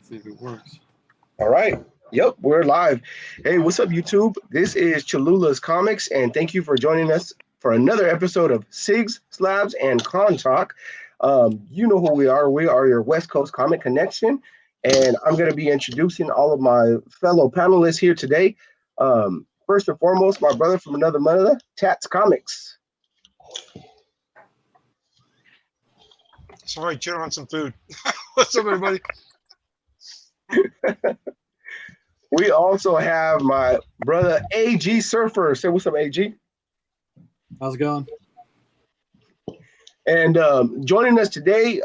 See if it works. All right. Yep, we're live. Hey, what's up, YouTube? This is Cholula's Comics, and thank you for joining us for another episode of Sigs, Slabs, and Con Talk. You know who we are. We are your West Coast Comic Connection, and I'm going to be introducing all of my fellow panelists here today. First and foremost, my brother from another mother, Tat Comics. Sorry, chewing on some food. What's up, everybody? We also have my brother AG Surfer. Say what's up, AG. How's it going? And joining us today,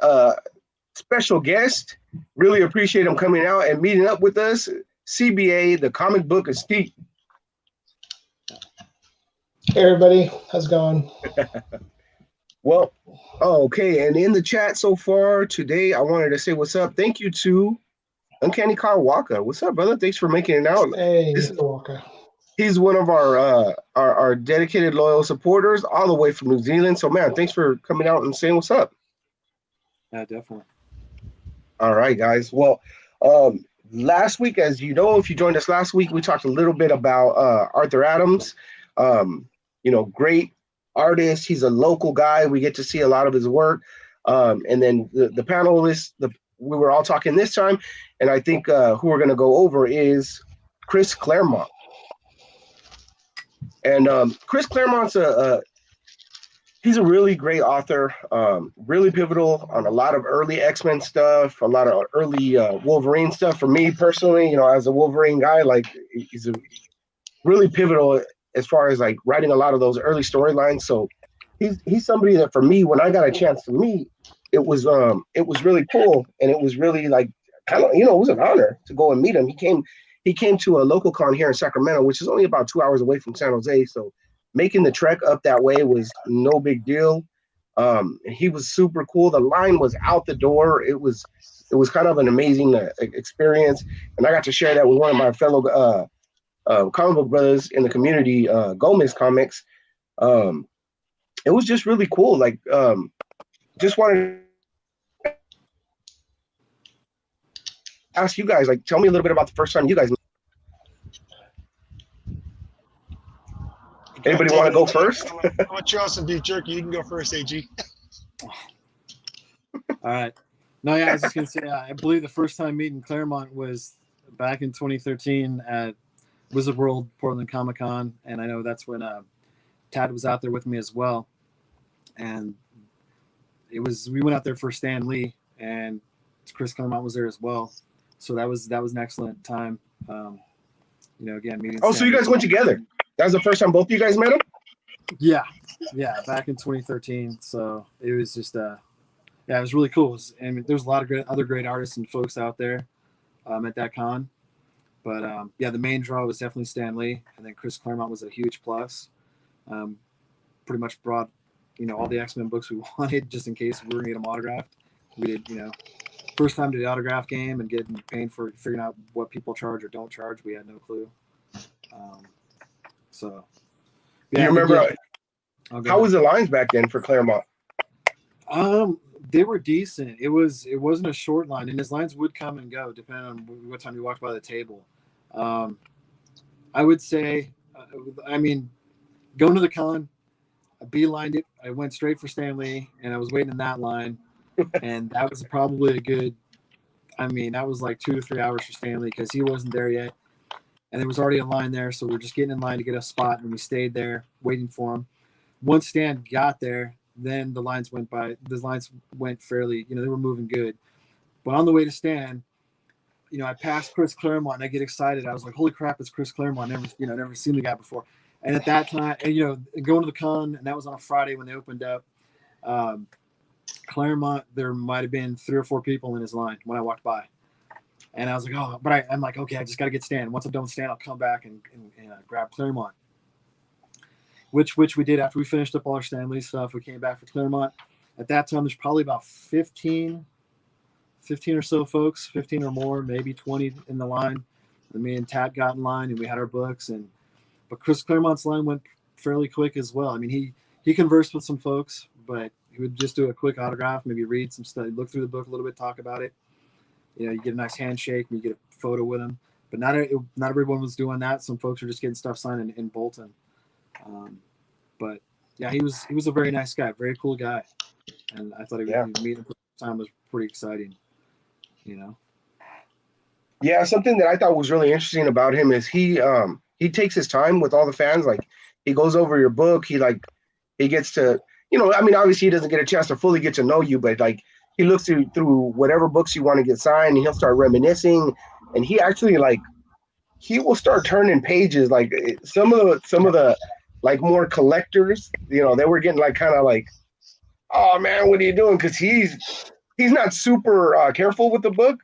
special guest. Really appreciate him coming out and meeting up with us. CBA, the comic book Aesthete. Hey everybody, how's it going? Well, okay. And in the chat so far today, I wanted to say what's up. Thank you to Uncanny Kyle Walker. What's up, brother? Thanks for making it out. Hey, Walker. He's one of our dedicated, loyal supporters all the way from New Zealand. So, man, thanks for coming out and saying what's up. Yeah, definitely. All right, guys. Well, last week, as you know, if you joined us last week, we talked a little bit about Arthur Adams. Great artist. He's a local guy. We get to see a lot of his work. And then the panelists, we were all talking this time, and I think who we're going to go over is Chris Claremont. And Chris Claremont's he's a really great author, really pivotal on a lot of early X-Men stuff, a lot of early Wolverine stuff. For me personally, as a Wolverine guy, like he's a really pivotal as far as like writing a lot of those early storylines. So he's somebody that for me, when I got a chance to meet, it was really cool, and it was really like kind of it was an honor to go and meet him. He came to a local con here in Sacramento, which is only about 2 hours away from San Jose. So making the trek up that way was no big deal. He was super cool. The line was out the door. It was kind of an amazing experience, and I got to share that with one of my fellow comic book brothers in the community, Gomez Comics. It was just really cool. Like, just wanted to ask you guys, like, tell me a little bit about the first time you guys met. Anybody want to go first? I'm gonna chew on some beef jerky. You can go first, AG. All right. No, yeah, I was just gonna say, I believe the first time meeting Claremont was back in 2013 at Wizard World Portland Comic Con, and I know that's when Tad was out there with me as well. And we went out there for Stan Lee, and Chris Claremont was there as well. So that was an excellent time. Again, meeting. Oh, so you guys went together? That was the first time both of you guys met him? Yeah, back in 2013. So it was just, it was really cool. And there's a lot of other great artists and folks out there at that con. But the main draw was definitely Stan Lee, and then Chris Claremont was a huge plus. Pretty much brought, all the X-Men books we wanted just in case we were gonna get them autographed. We did, first time to the autograph game and getting paid for figuring out what people charge or don't charge. We had no clue. So, Do you remember how was the lines back then for Claremont? They were decent. It wasn't a short line, and his lines would come and go depending on what time you walked by the table. I would say, going to the con, I beelined it. I went straight for Stan Lee, and I was waiting in that line, and that was probably a good. That was like 2 to 3 hours for Stan Lee because he wasn't there yet. And there was already a line there, so we're just getting in line to get a spot, and we stayed there waiting for him. Once Stan got there, then the lines went by. The lines went fairly, they were moving good. But on the way to Stan, I passed Chris Claremont, and I get excited. I was like, "Holy crap, it's Chris Claremont! Never seen the guy before." And at that time, going to the con, and that was on a Friday when they opened up. Claremont, there might have been 3 or 4 people in his line when I walked by. And I was like, I'm like, okay, I just got to get Stan. Once I'm done with Stan, I'll come back and grab Claremont. Which we did after we finished up all our Stan Lee stuff. We came back for Claremont. At that time, there's probably about 15 or so folks, 15 or more, maybe 20 in the line. And me and Tat got in line, and we had our books. But Chris Claremont's line went fairly quick as well. He conversed with some folks, but he would just do a quick autograph, maybe read some stuff, look through the book a little bit, talk about it. You know, you get a nice handshake and you get a photo with him. But not everyone was doing that. Some folks were just getting stuff signed in Bolton. But yeah, he was a very nice guy, very cool guy, and I thought meeting him for the first time was pretty exciting. You know. Yeah, something that I thought was really interesting about him is he takes his time with all the fans. Like, he goes over your book. He gets to, you know, I mean, obviously he doesn't get a chance to fully get to know you, but like, he looks through whatever books you want to get signed, and he'll start reminiscing. And he actually, like, he will start turning pages. Like, some of the like more collectors, you know, they were getting like kind of like, oh man, what are you doing? Because he's not super careful with the book.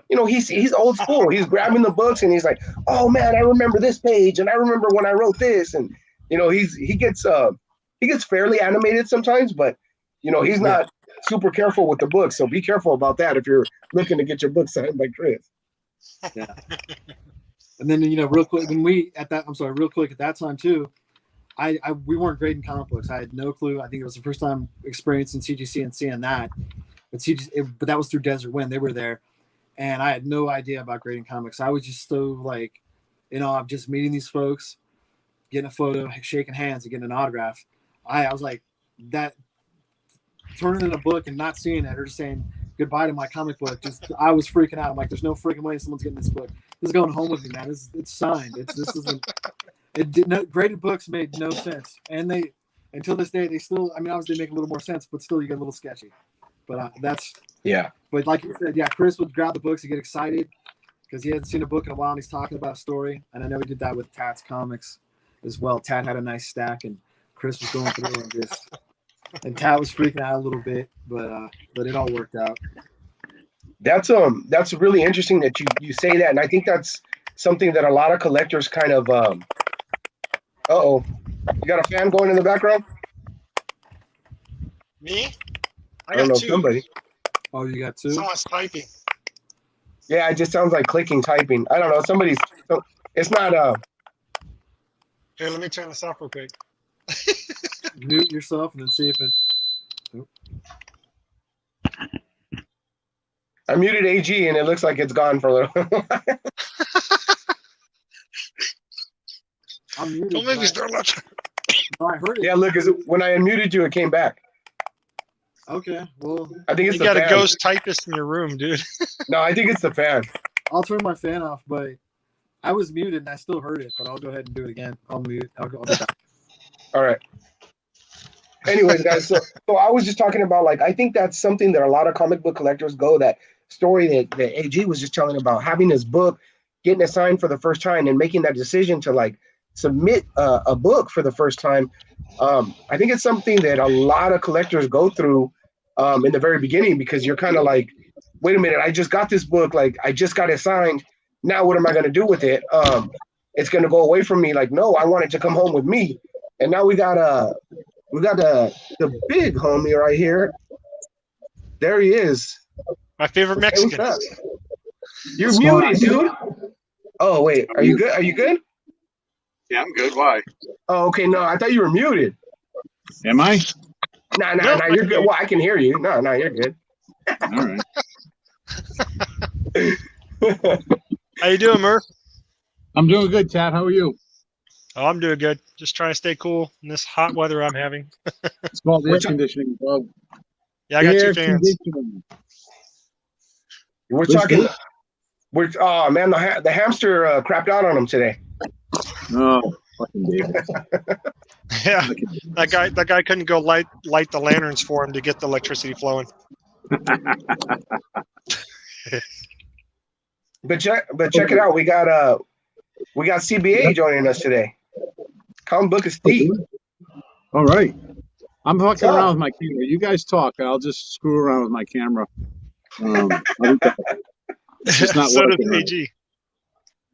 You know, he's old school. He's grabbing the books and he's like, oh man, I remember this page, and I remember when I wrote this. And you know, he gets fairly animated sometimes, but you know, he's not super careful with the book. So be careful about that if you're looking to get your book signed by Chris. Yeah. And then, you know, real quick at that time too, we weren't grading comic books. I had no clue. I think it was the first time experiencing CGC and seeing that. But that was through Desert Wind. They were there, and I had no idea about grading comics. I was just so like, you know, I'm just meeting these folks, getting a photo, shaking hands, and getting an autograph. I was like, that turning in a book and not seeing it or just saying goodbye to my comic book. I was freaking out. I'm like, there's no freaking way someone's getting this book. This is going home with me, man. It's signed. Graded books made no sense, and they until this day they still. I mean, obviously they make a little more sense, but still you get a little sketchy. But that's yeah. But like you said, yeah, Chris would grab the books and get excited because he hadn't seen a book in a while and he's talking about a story. And I know he did that with Tat's Comics as well. Tat had a nice stack, and Chris was going through and Tat was freaking out a little bit, but it all worked out. That's really interesting that you say that, and I think that's something that a lot of collectors kind of you got a fan going in the background? Me? I don't got know, two. somebody. Oh, you got two? Someone's typing. Yeah, it just sounds like clicking, typing. I don't know. It's not Here, let me turn this off real quick. Mute yourself and then see if it. I muted AG and it looks like it's gone for a little while. I'm muted. Don't make me start laughing. No, I heard it. Yeah, look, when I unmuted you, it came back. Okay, well, I think it's You the got fan. a ghost typist in your room, dude. No, I think it's the fan. I'll turn my fan off, but I was muted and I still heard it, but I'll go ahead and do it again. I'll mute. I'll be back. All right. Anyways, guys, so I was just talking about, like, I think that's something that a lot of comic book collectors go, that story that AG was just telling about, having his book, getting it signed for the first time and making that decision to like submit a book for the first time. I think it's something that a lot of collectors go through in the very beginning, because you're kind of like, wait a minute, I just got this book, like I just got it signed. Now what am I going to do with it? It's going to go away from me. Like, no, I want it to come home with me. And now we got the big homie right here. There he is. My favorite Mexican. Hey, what's up? You're muted, dude. Oh wait, are you good? Are you good? Yeah, I'm good. Why? Oh, okay. No, I thought you were muted. Am I? No, No, you're good. Well, I can hear you. No, you're good. All right. How you doing, Murph? I'm doing good, Tat. How are you? Oh, I'm doing good. Just trying to stay cool in this hot weather I'm having. It's called air What's up? conditioning, bro. Yeah, I got Air two fans. conditioning. We're What's talking. good? Oh man, the hamster crapped out on him today. Oh, fucking David. Yeah, that guy couldn't go light the lanterns for him to get the electricity flowing. But check it out. We got CBA joining us today. Comic book Aesthete. All right. I'm fucking up? around with my camera. You guys talk. I'll just screw around with my camera. It's just not So does working right. AG.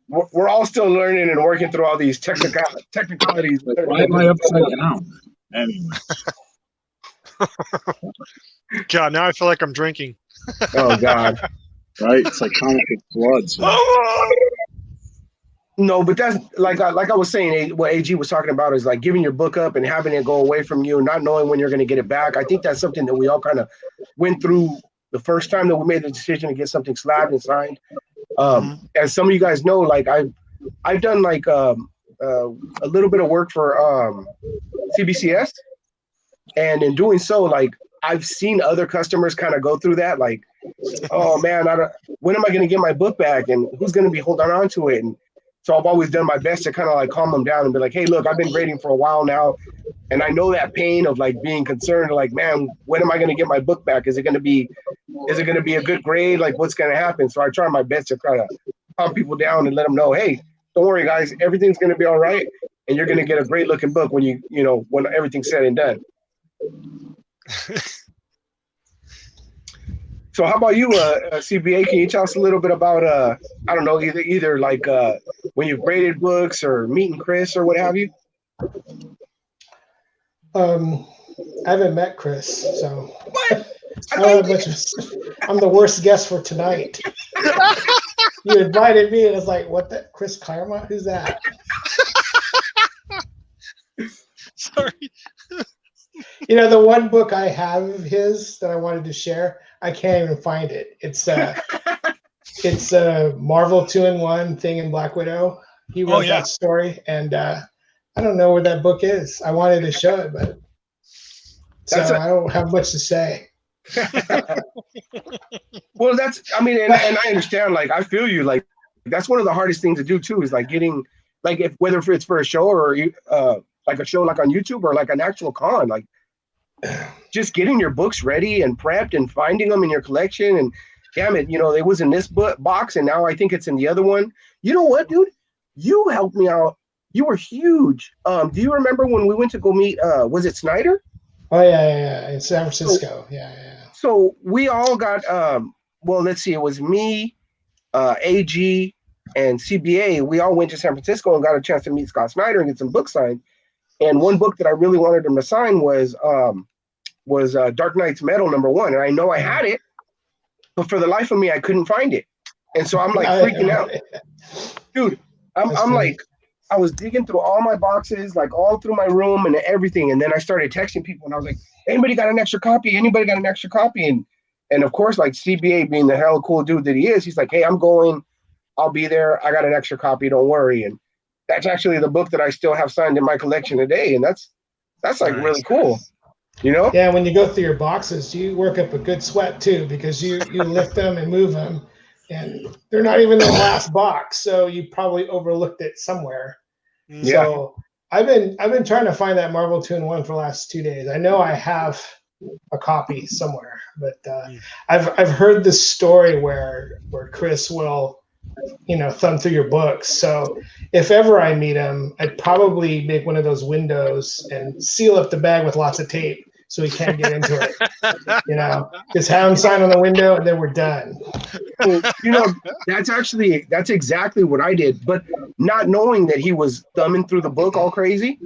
We're all still learning and working through all these technicalities. Why am I upside down? Anyway. God, now I feel like I'm drinking. Oh God. Right? It's like comic book floods. No, but that's like I was saying, what AG was talking about is like giving your book up and having it go away from you, not knowing when you're going to get it back. I think that's something that we all kind of went through the first time that we made the decision to get something slabbed and signed. As some of you guys know, like I've done like a little bit of work for CBCS, and in doing so, like I've seen other customers kind of go through that, like, oh man, when am I going to get my book back, and who's going to be holding on to it? And so I've always done my best to kind of like calm them down and be like, hey, look, I've been grading for a while now, and I know that pain of like being concerned, like, man, when am I going to get my book back? Is it going to be a good grade? Like, what's going to happen? So I try my best to kind of calm people down and let them know, hey, don't worry, guys, everything's going to be all right, and you're going to get a great looking book when when everything's said and done. So how about you, CBA? Can you tell us a little bit about I don't know, either like when you've graded books or meeting Chris or what have you? I haven't met Chris, so What? I don't have much I'm the worst guest for tonight. You invited me, and it's like, what the Chris Claremont? Who's that? Sorry. You know, the one book I have of his that I wanted to share, I can't even find it. It's a Marvel 2-in-1 thing in Black Widow. He wrote that story, and I don't know where that book is. I wanted to show it, but I don't have much to say. Well, I mean, and I understand, like, I feel you, like, that's one of the hardest things to do too, is like getting, like, whether it's for a show or like a show like on YouTube or like an actual con, like just getting your books ready and prepped and finding them in your collection. And damn it, it was in this box and now I think it's in the other one. You know what, dude? You helped me out. You were huge. Do you remember when we went to go meet, was it Snyder? Oh, yeah. In San Francisco. Yeah. So we all got, well, let's see, it was me, AG, and CBA. We all went to San Francisco and got a chance to meet Scott Snyder and get some books signed. And one book that I really wanted him to sign was Dark Knight's Metal #1. And I know I had it, but for the life of me, I couldn't find it. And so I'm like freaking out. Dude, I'm like, I was digging through all my boxes, like all through my room and everything. And then I started texting people and I was like, anybody got an extra copy? Anybody got an extra copy? And of course, like CBA being the hell cool dude that he is, he's like, hey, I'm going. I'll be there. I got an extra copy. Don't worry. And that's actually the book that I still have signed in my collection today. And that's like really cool, Yeah, when you go through your boxes, you work up a good sweat too, because you lift them and move them, and they're not even in the last box, so you probably overlooked it somewhere. Yeah. So I've been trying to find that Marvel 2-in-1 for the last 2 days. I know I have a copy somewhere, but I've heard this story where Chris will thumb through your books. So if ever I meet him, I'd probably make one of those windows and seal up the bag with lots of tape so he can't get into it. Just have him sign on the window and then we're done. That's exactly what I did, but not knowing that he was thumbing through the book all crazy.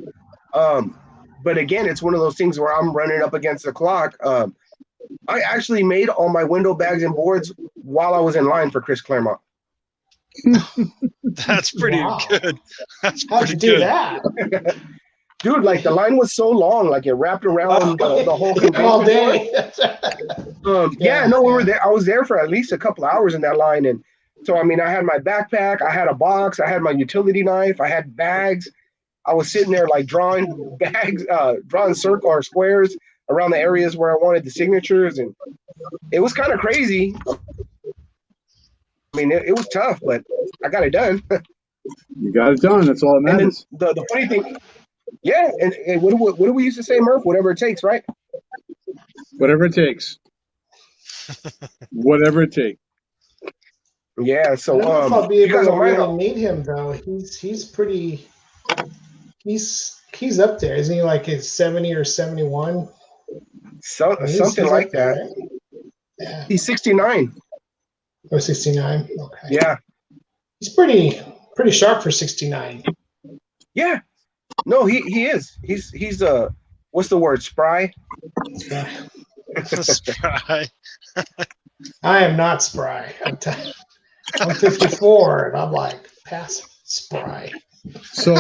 But again, it's one of those things where I'm running up against the clock. I actually made all my window bags and boards while I was in line for Chris Claremont. That's pretty good. How'd you do that? Dude, like the line was so long, like it wrapped around the whole all day. We were there. I was there for at least a couple hours in that line. And so, I mean, I had my backpack, I had a box, I had my utility knife, I had bags. I was sitting there like drawing bags, drawing circle or squares around the areas where I wanted the signatures. And it was kind of crazy. I mean, it was tough, but I got it done. You got it done. That's all that matters. And then the funny thing, and what do we used to say, Murph? Whatever it takes, right? Whatever it takes. Whatever it takes. Yeah. So I don't know if I'll be able to really meet him though. He's pretty. He's up there, isn't he? Like his 70 or 71. Something like that. Right? Yeah. He's 69. Oh, 69. Okay. Yeah. He's pretty sharp for 69. Yeah. No, he is. He's what's the word? Spry? Spry. I am not spry. I'm 54 and I'm like past spry. So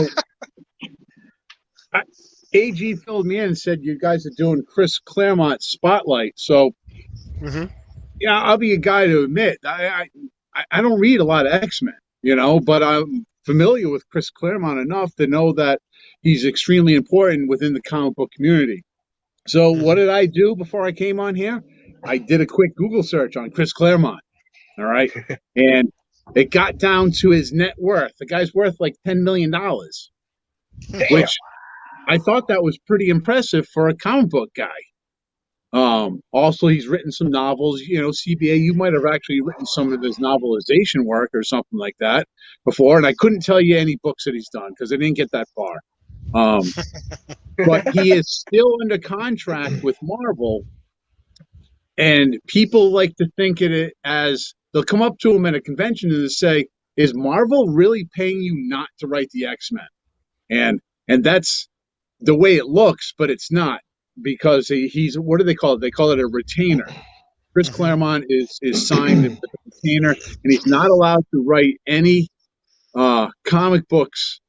AG filled me in and said you guys are doing Chris Claremont Spotlight. So Yeah, I'll be a guy to admit I don't read a lot of X-Men, but I'm familiar with Chris Claremont enough to know that he's extremely important within the comic book community. So what did I do before I came on here? I did a quick Google search on Chris Claremont. All right. And it got down to his net worth. The guy's worth like $10 million, which I thought that was pretty impressive for a comic book guy. Also, he's written some novels. CBA, you might have actually written some of his novelization work or something like that before. And I couldn't tell you any books that he's done because I didn't get that far. But he is still under contract with Marvel. And people like to think of it as they'll come up to him at a convention and say, is Marvel really paying you not to write the X-Men? And that's the way it looks, but it's not. Because he's, what do they call it? They call it a retainer. Chris Claremont is signed as a retainer, and he's not allowed to write any comic books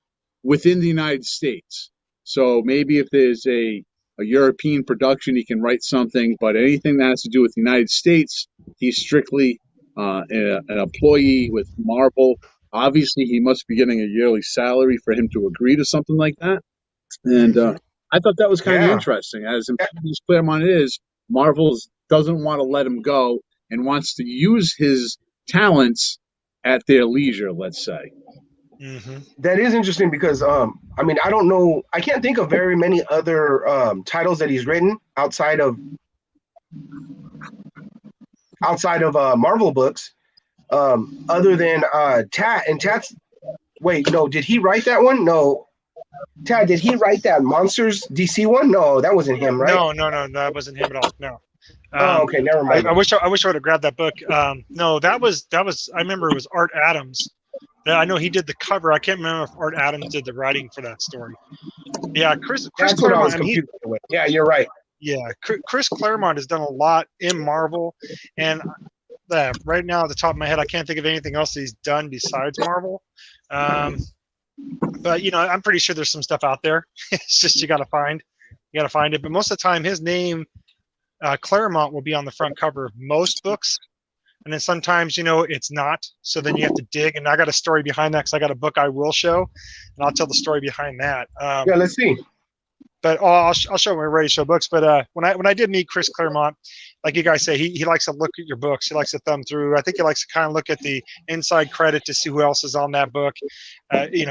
within the United States. So maybe if there's a European production, he can write something, but anything that has to do with the United States, he's strictly an employee with Marvel. Obviously, he must be getting a yearly salary for him to agree to something like that. And I thought that was kind of interesting. As important as Claremont is, Marvel doesn't want to let him go and wants to use his talents at their leisure, let's say. That is interesting because, I don't know. I can't think of very many other titles that he's written outside of Marvel books, other than Tat. And Tat's, wait, no, did he write that one? No. Tad, did he write that Monsters DC one? No, that wasn't him, right? No, that wasn't him at all. No. Okay, never mind. I wish I would have grabbed that book. No, that was. I remember it was Art Adams. I know he did the cover. I can't remember if Art Adams did the writing for that story. Yeah, Chris Claremont. Yeah, you're right. Yeah, Chris Claremont has done a lot in Marvel, and right now at the top of my head, I can't think of anything else that he's done besides Marvel. But I'm pretty sure there's some stuff out there. It's just you got to find it. But most of the time, his name, Claremont, will be on the front cover of most books, and then sometimes it's not. So then you have to dig. And I got a story behind that because I got a book I will show, and I'll tell the story behind that. Yeah, let's see. But I'll show when we're ready to show books. But when I did meet Chris Claremont, like you guys say, he likes to look at your books. He likes to thumb through. I think he likes to kind of look at the inside credit to see who else is on that book,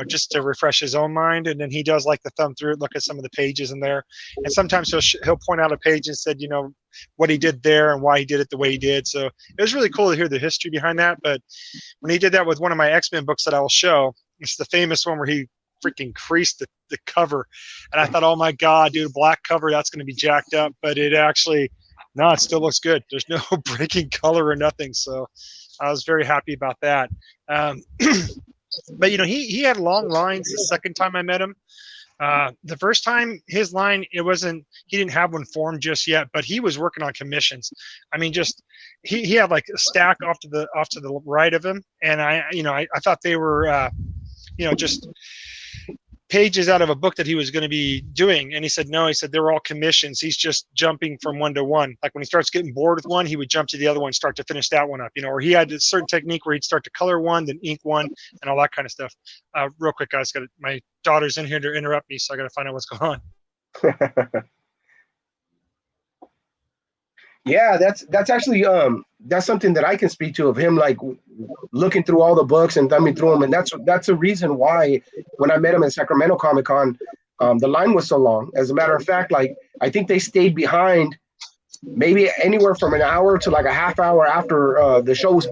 just to refresh his own mind. And then he does like to thumb through it, look at some of the pages in there. And sometimes he'll point out a page and said, what he did there and why he did it the way he did. So it was really cool to hear the history behind that. But when he did that with one of my X-Men books that I will show, it's the famous one where he freaking creased the cover, and I thought, oh my god, dude, black cover, that's going to be jacked up. But it actually, no, it still looks good. There's no breaking color or nothing, so I was very happy about that. But he had long lines the second time I met him. The first time his line, he didn't have one formed just yet, but he was working on commissions. I mean, just he had like a stack off to the right of him, and I thought they were just pages out of a book that he was going to be doing. And he said, no, they were all commissions. He's just jumping from one to one. Like when he starts getting bored with one, he would jump to the other one, start to finish that one up, or he had a certain technique where he'd start to color one, then ink one, and all that kind of stuff. Real quick, guys, my daughter's in here to interrupt me, so I got to find out what's going on. Yeah, that's actually that's something that I can speak to of him, like looking through all the books and thumbing through them, and that's a reason why when I met him at Sacramento Comic-Con, the line was so long. As a matter of fact, like I think they stayed behind maybe anywhere from an hour to like a half hour after the show was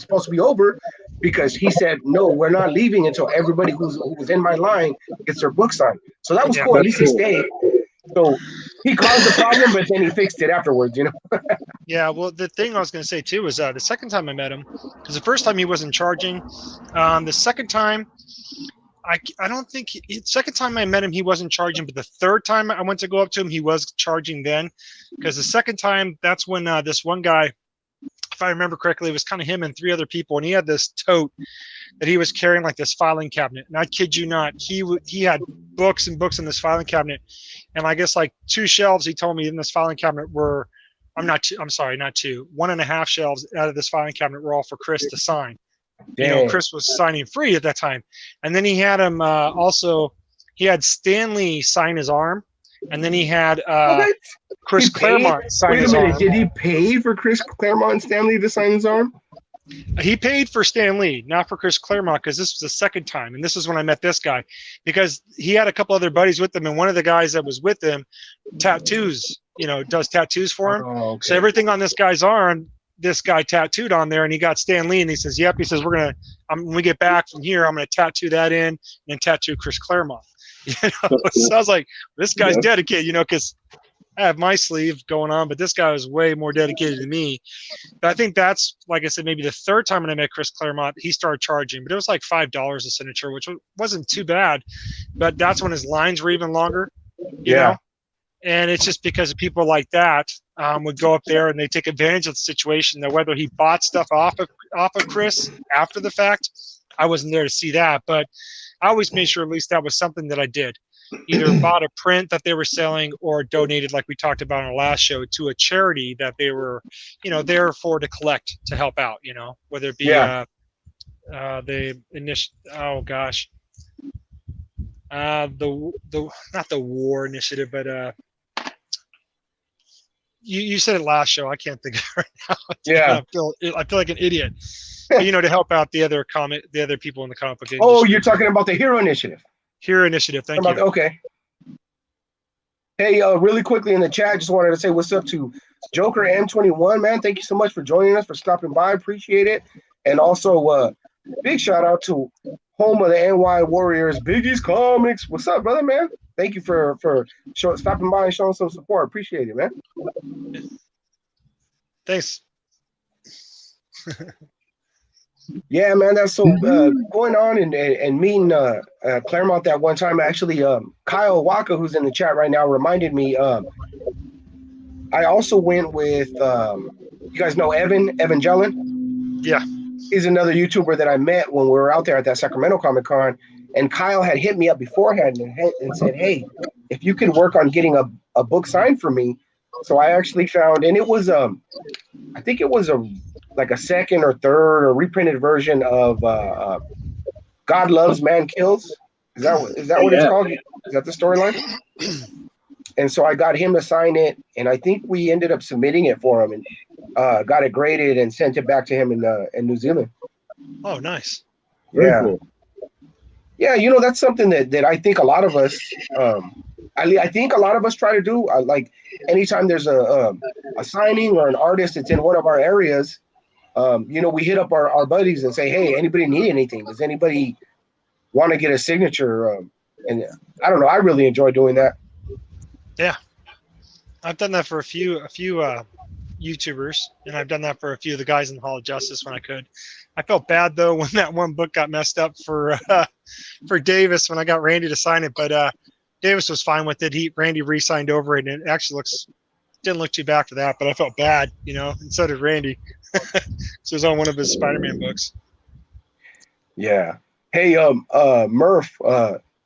supposed to be over, because he said, no, we're not leaving until everybody who was in my line gets their book signed. So that was cool. At least he stayed. So he caused the problem, but then he fixed it afterwards, Yeah, well, the thing I was going to say too was the second time I met him, because the first time he wasn't charging. The second time, I don't think second time I met him he wasn't charging, but the third time I went to go up to him he was charging then, because the second time that's when this one guy, if I remember correctly, it was kind of him and three other people, and he had this tote that he was carrying, like this filing cabinet. And I kid you not, he had books and books in this filing cabinet, and I guess like 2 shelves he told me in this filing cabinet were I'm not two, I'm sorry, not two. 1.5 shelves out of this filing cabinet were all for Chris to sign. You know, Dang. Chris was signing free at that time. And then he had him he had Stanley sign his arm. And then he had What? Chris He paid- Claremont sign Wait a his minute. arm. Did he pay for Chris Claremont and Stanley to sign his arm? He paid for Stan Lee, not for Chris Claremont, because this was the second time. And this is when I met this guy, because he had a couple other buddies with him. And one of the guys that was with him tattoos, you know, does tattoos for him. Oh, okay. So everything on this guy's arm, this guy tattooed on there, and he got Stan Lee, and he says, "Yep." He says, "When we get back from here, I'm gonna tattoo that in, and then tattoo Chris Claremont." You know, so I was like, "This guy's dedicated," you know, because I have my sleeve going on, but this guy was way more dedicated than me. But I think that's, like I said, maybe the third time when I met Chris Claremont, he started charging, but it was like $5 a signature, which wasn't too bad. But that's when his lines were even longer, you know. And it's just because of people like that would go up there and they take advantage of the situation. That whether he bought stuff off of Chris after the fact, I wasn't there to see that. But I always made sure at least that was something that I did. Either bought a print that they were selling or donated, like we talked about on our last show, to a charity that they were, you know, there for to collect, to help out, you know, whether it be the not the war initiative, but you said it last show. I can't think of it right now. Yeah. I feel like an idiot. But, you know, to help out the other people in the comic book industry. Oh, you're talking about the Hero Initiative. Hero Initiative. Thank you. Okay. Hey, really quickly in the chat, just wanted to say what's up to Joker M21, man. Thank you so much for joining us, for stopping by. Appreciate it. And also, big shout out to home of the NY Warriors, Biggie's Comics. What's up, brother, man? Thank you for stopping by and showing some support. Appreciate it, man. Thanks. Yeah, man, that's so going on and meeting Claremont that one time. Actually, Kyle Waka, who's in the chat right now, reminded me. I also went with you guys know Evan Jellin? Yeah. He's another YouTuber that I met when we were out there at that Sacramento Comic Con. And Kyle had hit me up beforehand and said, "Hey, if you could work on getting a book signed for me." So I actually found, and it was I think it was like a second or third or reprinted version of God Loves, Man Kills. Is that what it's called? Is that the storyline? And so I got him to sign it, and I think we ended up submitting it for him, and got it graded and sent it back to him in New Zealand. Oh, nice. Very cool. Yeah, you know, that's something that I think a lot of us, I think a lot of us try to do. Like anytime there's a signing or an artist that's in one of our areas, you know, we hit up our buddies and say, "Hey, anybody need anything? Does anybody want to get a signature?" And I don't know, I really enjoy doing that. Yeah, I've done that for a few YouTubers, and I've done that for a few of the guys in the Hall of Justice when I could. I felt bad though when that one book got messed up for Davis when I got Randy to sign it, but Davis was fine with it. Randy re-signed over it, and it actually didn't look too bad for that. But I felt bad, you know, and so did Randy. So it was on one of his Spider-Man books. Yeah. Hey, Murph,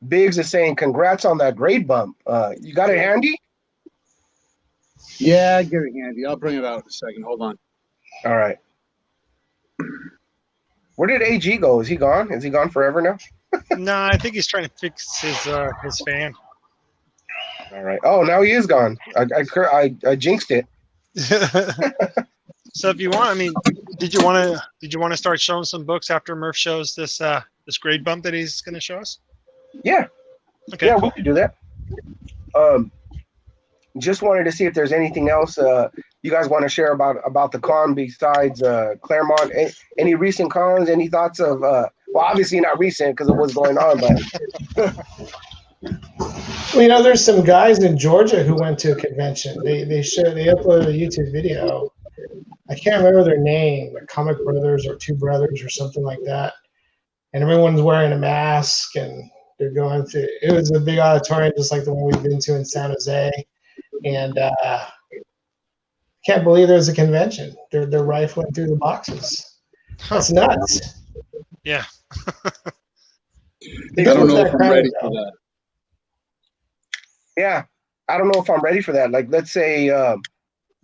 Biggs is saying congrats on that grade bump. You got it handy? Yeah, get it handy. I'll bring it out in a second. Hold on. All right. Where did AG go? Is he gone? Is he gone forever now? No, I think he's trying to fix his fan. All right. Oh, now he is gone. I jinxed it. So if you want, I mean, did you want to start showing some books after Murph shows this grade bump that he's going to show us? Yeah. Okay. Yeah, Cool. we can do that. Just wanted to see if there's anything else you guys want to share about the con besides Claremont. Any recent cons? Any thoughts of? Well, obviously not recent because it was going on, but. Well, you know, there's some guys in Georgia who went to a convention. They uploaded a YouTube video. I can't remember their name, the Comic Brothers or Two Brothers or something like that. And everyone's wearing a mask and they're going through. It was a big auditorium, just like the one we've been to in San Jose. And can't believe there's a convention. They're rifling through the boxes. That's nuts. Yeah. I don't know if I'm ready for that. Yeah, I don't know if I'm ready for that. Like, let's say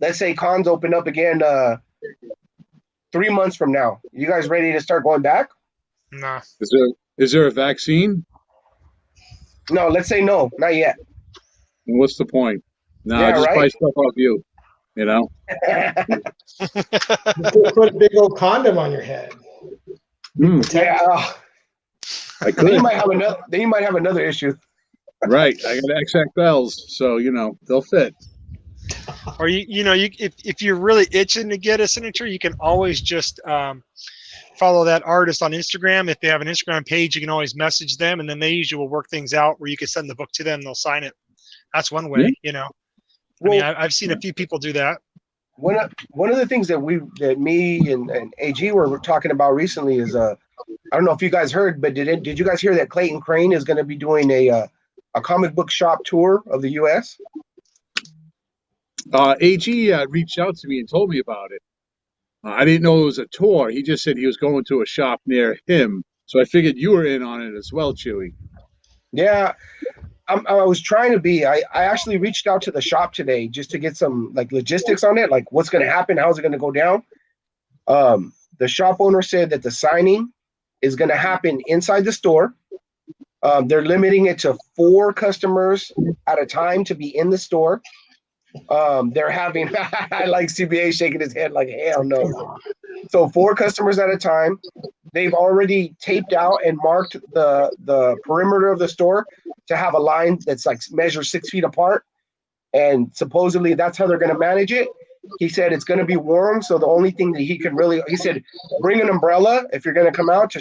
let's say cons open up again 3 months from now. You guys ready to start going back? Nah. Is there a vaccine? No, let's say no, not yet. And what's the point? No, Yeah, just right? buy stuff off you. You know. You could put a big old condom on your head. Yeah. I Then you could. might have another. Then you might have another issue. Right. I got XXLs, so they'll fit. Or if you're really itching to get a signature, you can always just follow that artist on Instagram. If they have an Instagram page, you can always message them, and then they usually will work things out where you can send the book to them, and they'll sign it. That's one way, Well, I've seen a few people do that. one of the things that me and AG were talking about recently is I don't know if you guys heard, but did you guys hear that Clayton Crane is going to be doing a comic book shop tour of the U.S.? AG reached out to me and told me about it. I didn't know it was a tour. He just said he was going to a shop near him, so I figured you were in on it as well, Chewy. Yeah, I was trying to be. I actually reached out to the shop today just to get some like logistics on it, like what's going to happen, how's it going to go down. The shop owner said that the signing is going to happen inside the store. They're limiting it to 4 customers at a time to be in the store. They're having, I like CBA shaking his head like, hell no. So 4 customers at a time. They've already taped out and marked the perimeter of the store to have a line that's like measure 6 feet apart. And supposedly that's how they're going to manage it. He said it's going to be warm. So the only thing that he said, bring an umbrella if you're going to come out to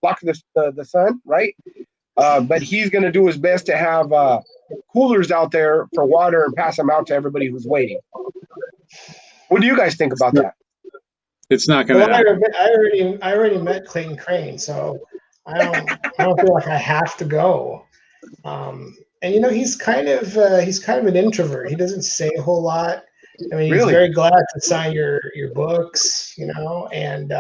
block the sun, right? But he's going to do his best to have coolers out there for water and pass them out to everybody who's waiting. What do you guys think about that? It's not going to happen. I already met Clayton Crane, so I don't feel like I have to go. And he's kind of an introvert. He doesn't say a whole lot. I mean, he's very glad to sign your books, and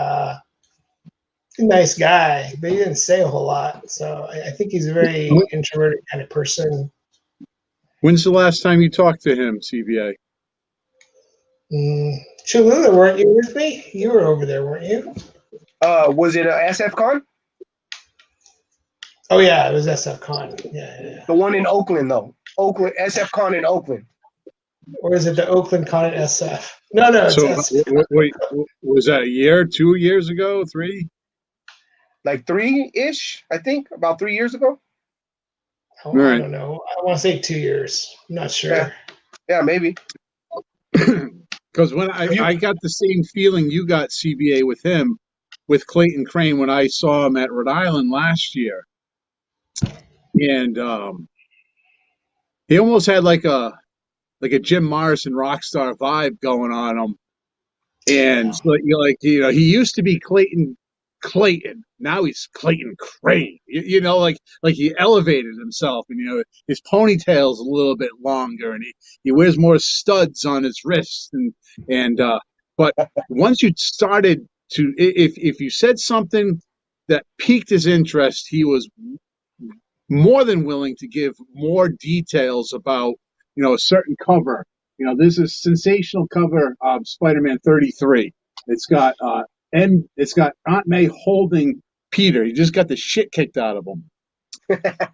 nice guy, but he didn't say a whole lot. So I think he's a very introverted kind of person. When's the last time you talked to him, CBA? Cholula, weren't you with me? You were over there, weren't you? Was it a SF Con? Oh yeah, it was SF Con. Yeah. The one in Oakland, though. Oakland SF Con in Oakland. Or is it the Oakland Con at SF? No, it's SF. Wait, was that a year, 2 years ago, 3? Like 3-ish, I think, about 3 years ago. Oh, right. I don't know. I want to say 2 years. I'm not sure. Yeah maybe. Because when I got the same feeling you got, CBA, with Clayton Crane when I saw him at Rhode Island last year. And he almost had like a Jim Morrison rock star vibe going on him. And so, he used to be Clayton. Now he's Clayton Crane. Like he elevated himself, and his ponytail's a little bit longer, and he wears more studs on his wrists, and but once you started to, if you said something that piqued his interest, he was more than willing to give more details about a certain cover. This is a sensational cover of Spider-Man 33. It's got Aunt May holding Peter. He just got the shit kicked out of him.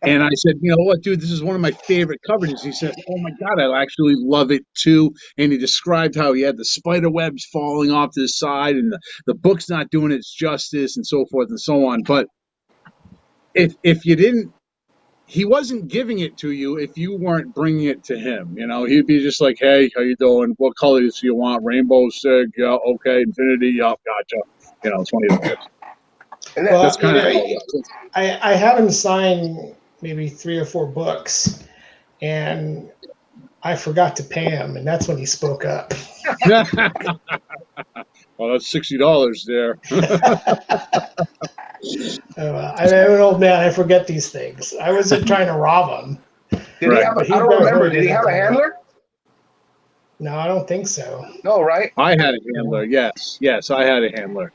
And I said, you know what, dude, this is one of my favorite covers. He said, oh my God, I actually love it too. And he described how he had the spider webs falling off to the side and the book's not doing its justice and so forth and so on. But if you didn't, he wasn't giving it to you if you weren't bringing it to him. He'd be just like, hey, how you doing? What colors do you want? Rainbow, Sig, yeah, okay, Infinity, yeah, gotcha. $20. Well, that's kind of. I had him sign maybe 3 or 4 books, and I forgot to pay him, and that's when he spoke up. Well, that's $60 there. I'm an old man. I forget these things. I wasn't trying to rob him. Did he have? I don't remember. Did he have a handler? No, I don't think so. No, right? I had a handler. Yes, I had a handler.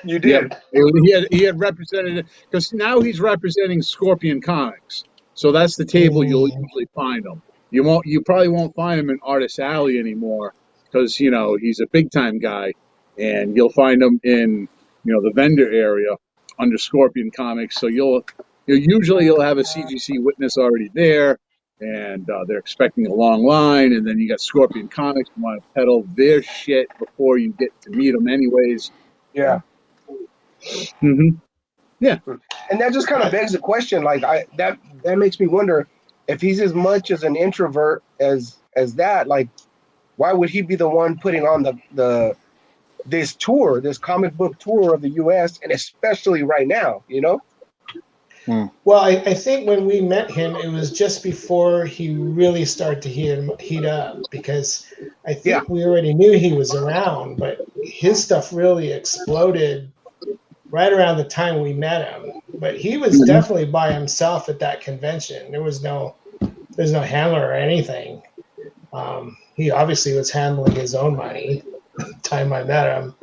You did. Yep. He had represented, because now he's representing Scorpion Comics. So that's the table you'll usually find him. You probably won't find him in Artist Alley anymore because he's a big time guy, and you'll find him in the vendor area under Scorpion Comics. So you'll have a CGC witness already there, and they're expecting a long line, and then you got Scorpion Comics who want to peddle their shit before you get to meet them anyways. Yeah. Mm-hmm. Yeah. And that just kind of begs the question, like that makes me wonder if he's as much as an introvert as that, like why would he be the one putting on this tour, this comic book tour of the US, and especially right now, Well, I think when we met him, it was just before he really started to heat up, because I think we already knew he was around, but his stuff really exploded right around the time we met him. But he was definitely by himself at that convention. There's no handler or anything. He obviously was handling his own money at the time I met him.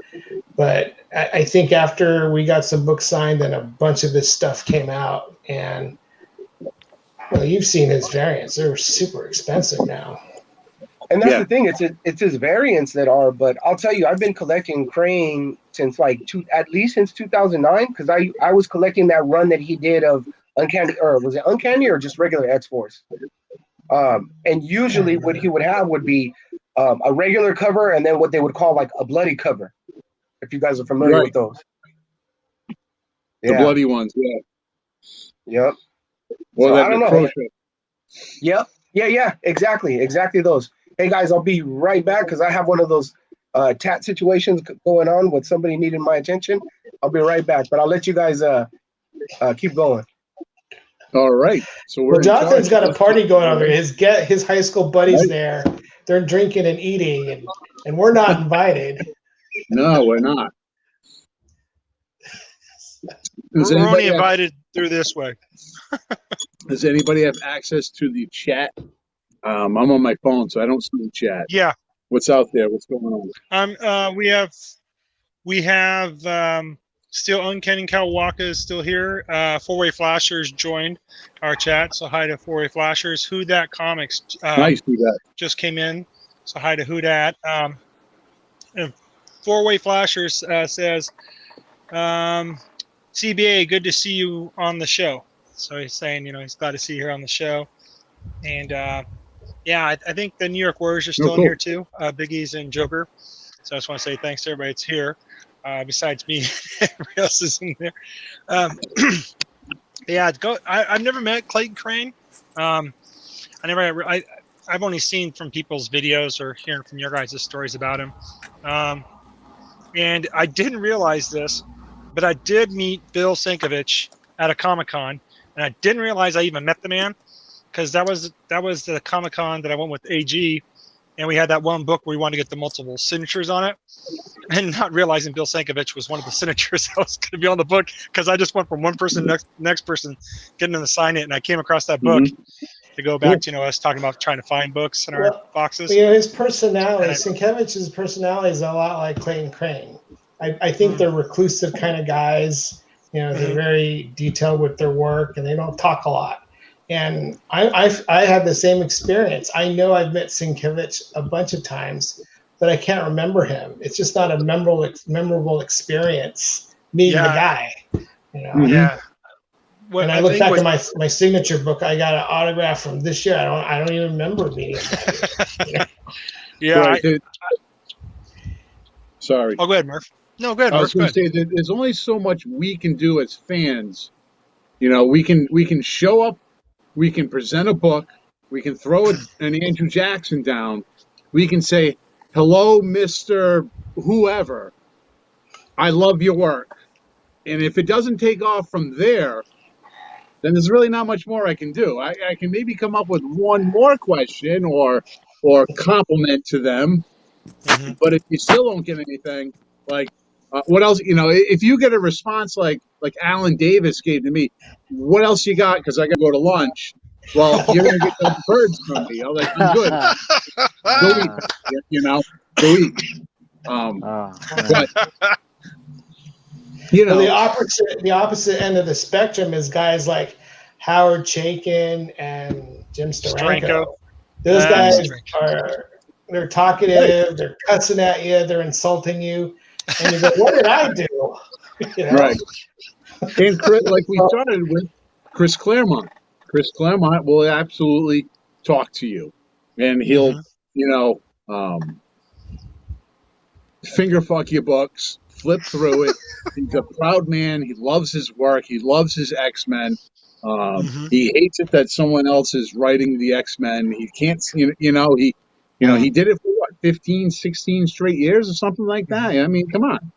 But I think after we got some books signed and a bunch of this stuff came out, and you've seen his variants. They're super expensive now. And that's the thing. It's his variants that are. But I'll tell you, I've been collecting Crane since at least since 2009, because I was collecting that run that he did of Uncanny, or was it Uncanny or just regular X-Force? And usually what he would have would be a regular cover and then what they would call like a bloody cover. If you guys are familiar with those. The bloody ones, Yep. Well, so, that I don't know. crochet. Yep. Yeah. Exactly those. Hey guys, I'll be right back because I have one of those tat situations going on with somebody needing my attention. I'll be right back, but I'll let you guys keep going. All right. So Jonathan's got a party going on there. His high school buddies there. They're drinking and eating, and we're not invited. No, we're not. We're only invited through this way. Does anybody have access to the chat? I'm on my phone, so I don't see the chat. Yeah. What's out there? What's going on? We have still Uncanny Kawaka is still here. Four-Way Flashers joined our chat, so hi to Four-Way Flashers. Who Dat Comics Nice, Who Dat just came in, so hi to Who Dat. Four-Way Flashers says, CBA, good to see you on the show. So he's saying, he's glad to see you here on the show. And I think the New York Warriors are still in here too. Biggie's and Joker. So I just want to say thanks to everybody that's here. Besides me, everybody else is in there. I've never met Clayton Crane. I've only seen from people's videos or hearing from your guys' stories about him. And I didn't realize this, but I did meet Bill Sienkiewicz at a Comic-Con, and I didn't realize I even met the man, because that was the Comic-Con that I went with AG, and we had that one book where we wanted to get the multiple signatures on it, and not realizing Bill Sienkiewicz was one of the signatures that was going to be on the book, because I just went from one person to next person getting them to sign it, and I came across that book to go back to us talking about trying to find books in our boxes. His personality, Sienkiewicz's personality is a lot like Clayton Crane. I think they're reclusive kind of guys. They're very detailed with their work, and they don't talk a lot. And I had the same experience. I know I've met Sienkiewicz a bunch of times, but I can't remember him. It's just not a memorable experience meeting the guy. Yeah. When I look back at my signature book, I got an autograph from this year. I don't even remember meeting him. Sorry. Oh, go ahead, Murph. No, go ahead, Murph. I was going to say that there's only so much we can do as fans. We can show up, we can present a book, we can throw an Andrew Jackson down, we can say, hello, Mr. Whoever, I love your work. And if it doesn't take off from there, then there's really not much more I can do. I can maybe come up with one more question or compliment to them. But if you still don't get anything, like what else? If you get a response like Alan Davis gave to me, what else you got? Because I got to go to lunch. Well, you're going to get those birds from me. I'm like, I'm good. Go eat. Go eat. But well, the opposite end of the spectrum is guys like Howard Chaykin and Jim Steranko. Those That's guys strange. they're talkative, they're cussing at you, they're insulting you, and you go, "What did I do?" You know? Right. And Chris, like we started with Chris Claremont. Chris Claremont will absolutely talk to you, and he'll, you know, finger fuck your books, flip through it. He's a proud man. He loves his work. He loves his X-Men. He hates it that someone else is writing the X-Men. He can't, he did it for what, 15, 16 straight years or something like that. I mean, come on.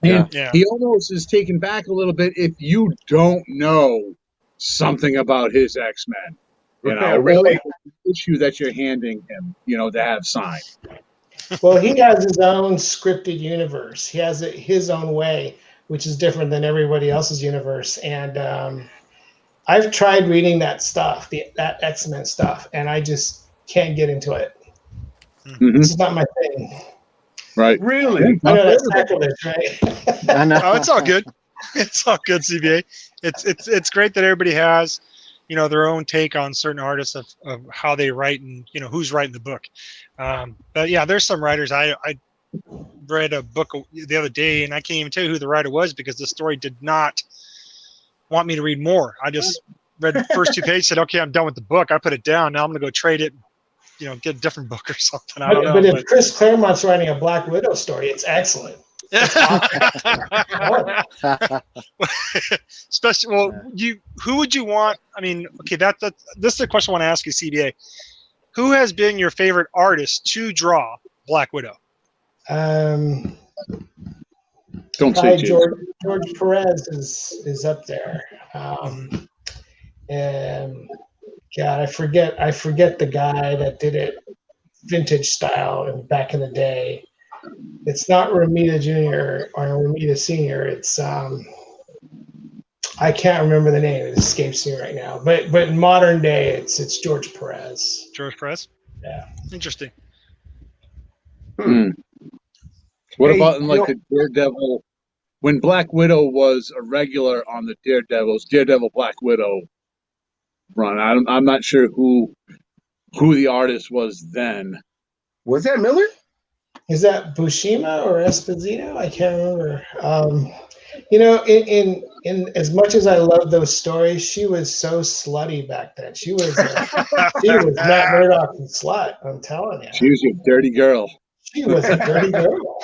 And Yeah. he almost is taken back a little bit if you don't know something about his X-Men, Really? or the issue that you're handing him, to have signed. Well, he has his own scripted universe. He has it his own way, which is different than everybody else's universe. And I've tried reading that stuff, that X-Men stuff, and I just can't get into it. Mhm. This is not my thing. Right. Really? I know that's sacrilege, right? I know. Oh, it's all good. It's all good, CBA. It's great that everybody has, their own take on certain artists of how they write and who's writing the book. But yeah, there's some writers. I read a book the other day, and I can't even tell you who the writer was because the story did not want me to read more. I just read the first 2 pages, said, "Okay, I'm done with the book." I put it down. Now I'm gonna go trade it, get a different book or something. I don't know. But if Chris Claremont's writing a Black Widow story, it's excellent. Especially, who would you want? I mean, okay, this is a question I want to ask you, CBA. Who has been your favorite artist to draw Black Widow? Don't say George Perez is up there. And God, I forget the guy that did it vintage style and back in the day. It's not Ramita Jr. or Ramita Sr. It's I can't remember the name. It escapes me right now. But in modern day, it's George Perez. George Perez? Yeah. Interesting. What about in the Daredevil? When Black Widow was a regular on the Daredevil Black Widow run, I'm not sure who the artist was then. Was that Miller? Is that Buscema or Esposito? I can't remember. In as much as I love those stories, she was so slutty back then. She was Matt Murdock's slut. I'm telling you. She was a dirty girl. She was a dirty girl.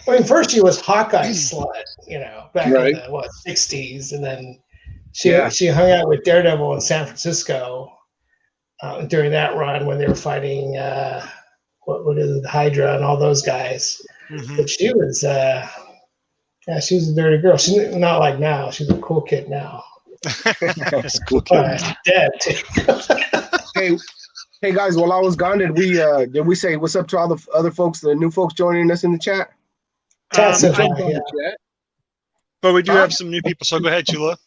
I mean, first she was Hawkeye's slut, back in the 60s, and then she hung out with Daredevil in San Francisco during that run when they were fighting what is it, Hydra and all those guys. But she was she was a dirty girl. She's not like now. She's a cool kid now. Cool kid. Dead too. Hey guys, while I was gone, did we say what's up to all the other folks, the new folks joining us in the chat? But we do have some new people, so go ahead, Chula.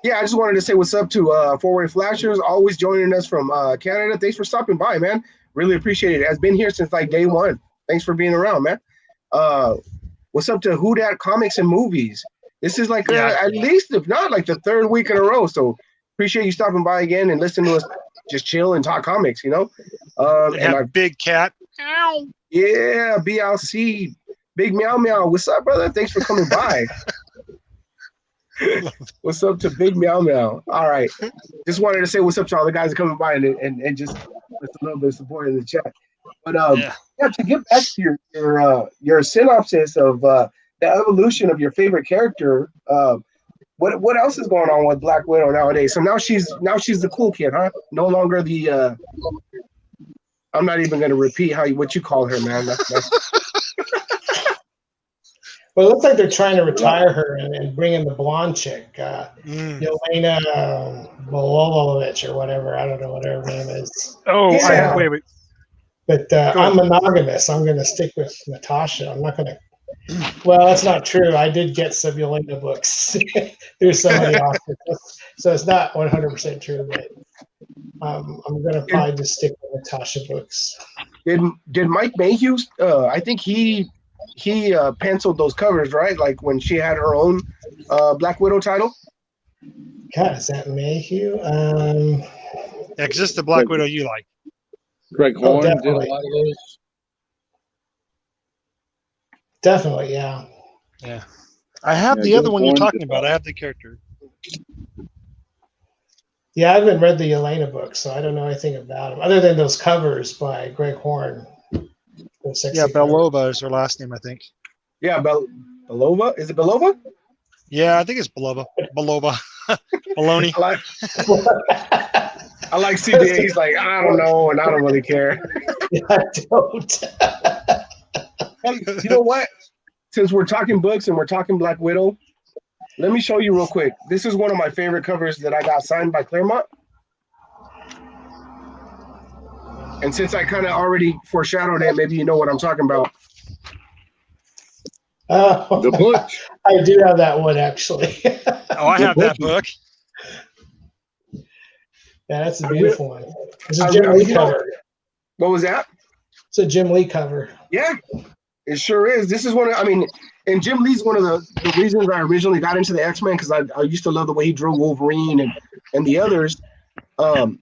Yeah, I just wanted to say what's up to Forward Flashers, always joining us from Canada. Thanks for stopping by, man. Really appreciate it. Has been here since like day one. Thanks for being around, man. What's up to Who Dat Comics and Movies? This is like at least, if not like the third week in a row. So appreciate you stopping by again and listening to us just chill and talk comics, and Big Cat. Ow. Yeah, BLC. Big Meow Meow. What's up, brother? Thanks for coming by. What's up to Big Meow Meow? All right. Just wanted to say what's up to all the guys coming by and just with a little bit of support in the chat. But to get back to your synopsis of the evolution of your favorite character, what else is going on with Black Widow nowadays? So now she's the cool kid, huh? No longer the I'm not even going to repeat what you call her, man. That's Well, it looks like they're trying to retire her and bring in the blonde chick, Yelena Bololovich or whatever. I don't know what her name is. Oh, yeah. Wait. But I'm monogamous. I'm going to stick with Natasha. I'm not going to. Well, that's not true. I did get some Yelena books through somebody authors, so it's not 100% true. But I'm going to probably just stick with Natasha books. Did Mike Mayhew? I think he penciled those covers, right? Like when she had her own Black Widow title. God, is that Mayhew? Yeah, because this is the Black Widow you like. Greg Oh, Horn did a definitely. lot of those. Definitely, yeah. Yeah. I have Yeah, the other Greg one you're Horn talking did about. I have the character. Yeah, I haven't read the Yelena book, so I don't know anything about him other than those covers by Greg Horn. Those Yeah, sexy covers. Belova is her last name, I think. Yeah, Belova. Is it Belova? Yeah, I think it's Belova. Belova. Baloney. I like CBA. He's like, I don't know, and I don't really care. Yeah, I don't. Hey, you know what? Since we're talking books and we're talking Black Widow, let me show you real quick. This is one of my favorite covers that I got signed by Claremont. And since I kind of already foreshadowed it, maybe you know what I'm talking about. The Butch. I do have that one actually. Oh, I have that book. Yeah, that's a beautiful one. It's a I Jim really- Lee cover. What was that? It's a Jim Lee cover. Yeah, it sure is. This is one of, I mean, and Jim Lee's one of the reasons I originally got into the X-Men, because I used to love the way he drew Wolverine and the others. And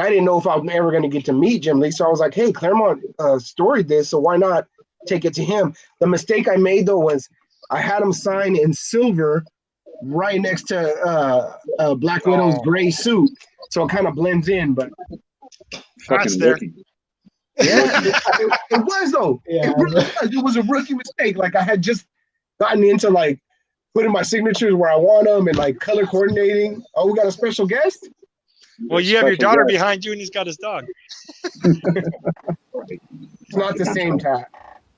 I didn't know if I was ever going to get to meet Jim Lee. So I was like, hey, Claremont storied this, so why not take it to him? The mistake I made, though, was I had him sign in silver right next to Black Widow's gray suit. So it kind of blends in, but That's Fucking there. rookie. yeah, it was, though. Yeah. It really was. It was a rookie mistake. Like, I had just gotten into, like, putting my signatures where I want them and, like, color coordinating. Oh, we got a special guest? Well, you have your Special daughter guest. behind you, and he's got his dog. It's not the same, Tat.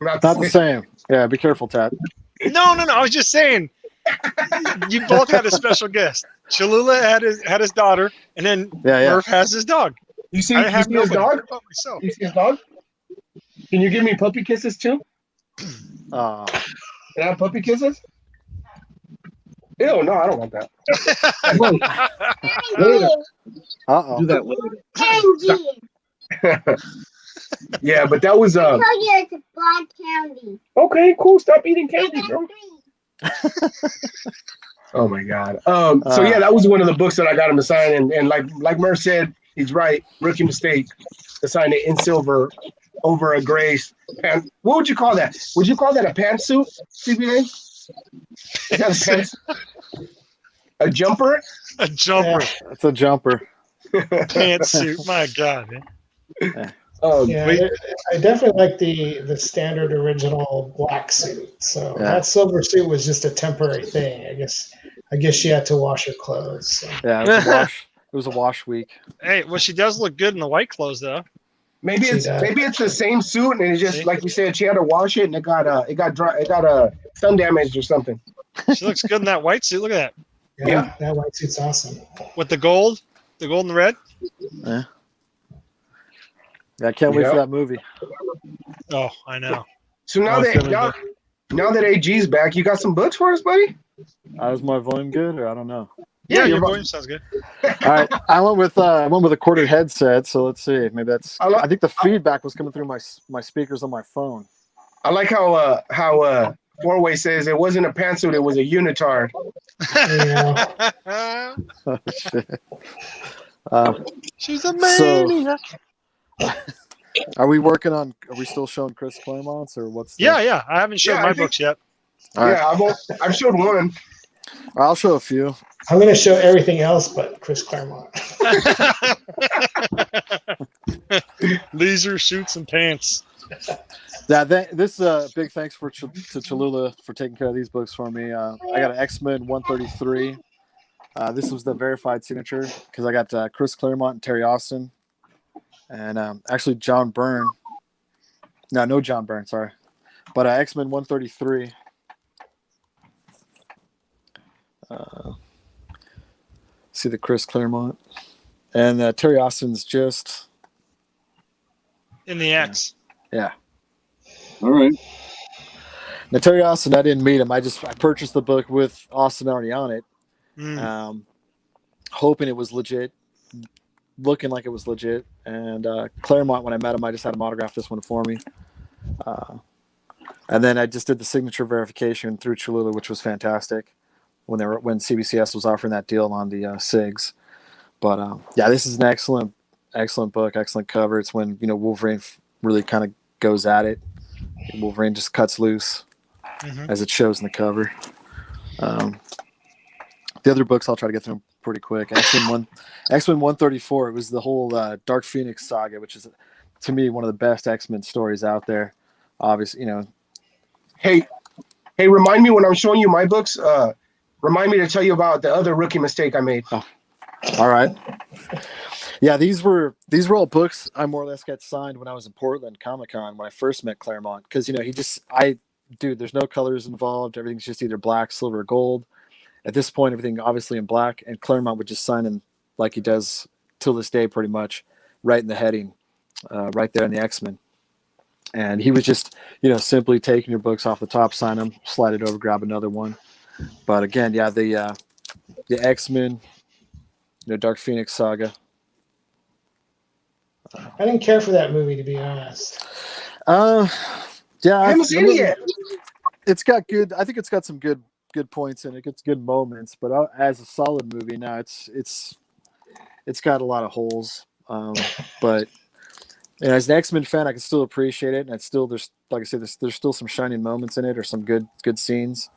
Not the same. Yeah, be careful, Tat. No. I was just saying. You both had a special guest. Cholula had his daughter, and then Yeah. Murph has his dog. You see, I you have see his nobody. dog? What about myself? You see his dog? Can you give me puppy kisses, too? Oh, Can I have puppy kisses? Ew, no, I don't want that. Later. uh-oh. Do that later. Candy. Yeah, but that was I told you it's a black candy. okay, cool. Stop eating I candy, got bro. 3. Oh my god. So yeah, that was one of the books that I got him to sign, and like Murph said, he's right. Rookie mistake to sign it in silver over a gray pant. What would you call that? Would you call that a pantsuit, CBA? Is that a pants? A jumper? A jumper, That's a jumper. pantsuit. My God, man. Yeah, I definitely like the standard original black suit. So Yeah. that silver suit was just a temporary thing. I guess she had to wash her clothes. So. Yeah, it was a wash. It was a wash week. Hey, well, she does look good in the white clothes, though. Maybe She it's does. the same suit, and it's just like you said, she had to wash it, and it got sun damaged or something. She looks good in that white suit. Look at that. Yeah, that white suit's awesome. With the gold and the red. Yeah, I can't wait for that movie. Oh, I know. So now Oh, it's that gonna now that AG's back, you got some books for us, buddy? Is my volume good, or I don't know? Yeah, your you're- volume sounds good. All right, I went with a quartered headset, so let's see. Maybe that's. I think the feedback was coming through my speakers on my phone. I like how Four-Way says it wasn't a pantsuit, it was a unitard. Yeah. Oh, shit. She's a So- maniac. Are we working on? Are we still showing Chris Claremont's, or what's? The, Yeah. I haven't shown Yeah, I my think- books yet. All right, Yeah, I've showed one. I'll show a few. I'm going to show everything else but Chris Claremont. Laser shoots and pants. Yeah, this big thanks to Cholula for taking care of these books for me. I got an X-Men 133. This was the verified signature because I got Chris Claremont and Terry Austin, and actually John Byrne. No John Byrne, sorry, but X-Men 133. See the Chris Claremont, and Terry Austin's just In the X. yeah. All right. Now Terry Austin, I didn't meet him. I purchased the book with Austin already on it, hoping it was legit, looking like it was legit. And Claremont, when I met him, I just had him autograph this one for me. And then I just did the signature verification through Cholula, which was fantastic. when CBCS was offering that deal on the Sigs. But yeah, this is an excellent book, excellent cover. It's when Wolverine really kind of goes at it. Wolverine just cuts loose, as it shows in the cover. The other books I'll try to get through pretty quick. X-Men 134. It was the whole Dark Phoenix saga, which is to me one of the best X-Men stories out there. Obviously, Hey, remind me when I'm showing you my books. Remind me to tell you about the other rookie mistake I made. Oh, all right. Yeah, these were all books I more or less got signed when I was in Portland Comic-Con when I first met Claremont, because there's no colors involved. Everything's just either black, silver, or gold. At this point, everything obviously in black, and Claremont would just sign in like he does till this day, pretty much, right in the heading, right there in the X-Men. And he was just, simply taking your books off the top, sign them, slide it over, grab another one. But again, yeah, the X-Men, Dark Phoenix saga. I didn't care for that movie, to be honest. Yeah, I haven't seen it yet. It's got good. I think it's got some good points in it. It's good moments, but as a solid movie, now it's got a lot of holes. But as an X-Men fan, I can still appreciate it, and there's like I said, there's still some shining moments in it, or some good scenes.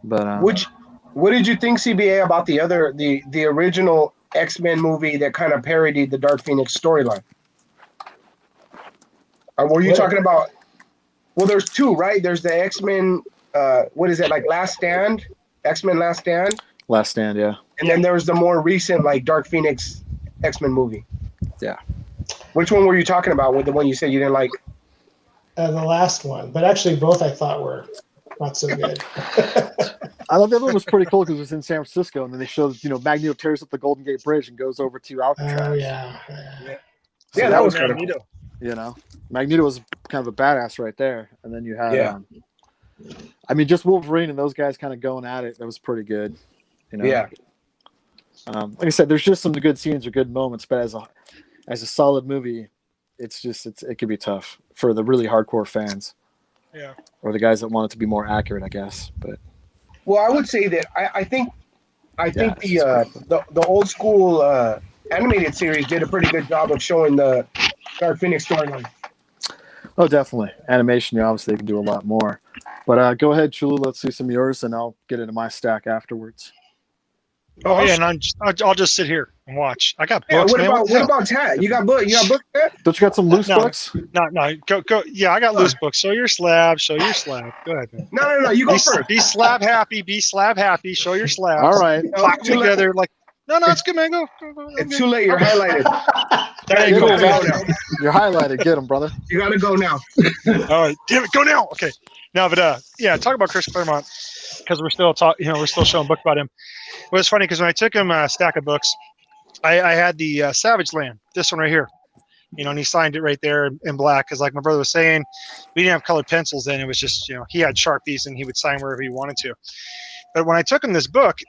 But what did you think, CBA, about the original X-Men movie that kind of parodied the Dark Phoenix storyline? Or were you talking about? Well, there's two, right? There's the X-Men. What is it, like Last Stand? X-Men Last Stand. Last Stand, yeah. And then there was the more recent, like Dark Phoenix X-Men movie. Yeah. Which one were you talking about? With the one you said you didn't like? The last one, but actually both I thought were not so good. I thought the other one was pretty cool because it was in San Francisco, and then they showed Magneto tears up the Golden Gate Bridge and goes over to Alcatraz. Oh yeah. So Yeah, that was kind of Magneto. Magneto was kind of a badass right there, and then you had just Wolverine and those guys kind of going at it. That was pretty good. Yeah. Like I said, there's just some good scenes or good moments, but as a solid movie, it could be tough for the really hardcore fans. Yeah. Or the guys that want it to be more accurate, I guess. But well, I would say that I think the old school animated series did a pretty good job of showing the Dark Phoenix storyline. Oh, definitely. Animation, obviously, they can do a lot more. But go ahead, Chulu. Let's see some of yours, and I'll get into my stack afterwards. Oh yeah, and I'll just sit here and watch. I got books. What about Tat? You got books? Tat? Don't you got some loose books? No. Go. Yeah, I got loose books. Show your slab. Go ahead, man. No. You go first. Be slab happy. Show your slabs. All right. Clap together like. No, it's good, man. Go. It's too late. You're highlighted. You're highlighted. Get him, brother. You gotta go now. All right, damn it, go now. Okay, now, but talk about Chris Claremont, because we're still showing book about him. It was funny because when I took him a stack of books, I had the Savage Land, this one right here, and he signed it right there in black. Because like my brother was saying, we didn't have colored pencils then. It was just he had Sharpies and he would sign wherever he wanted to. But when I took him this book.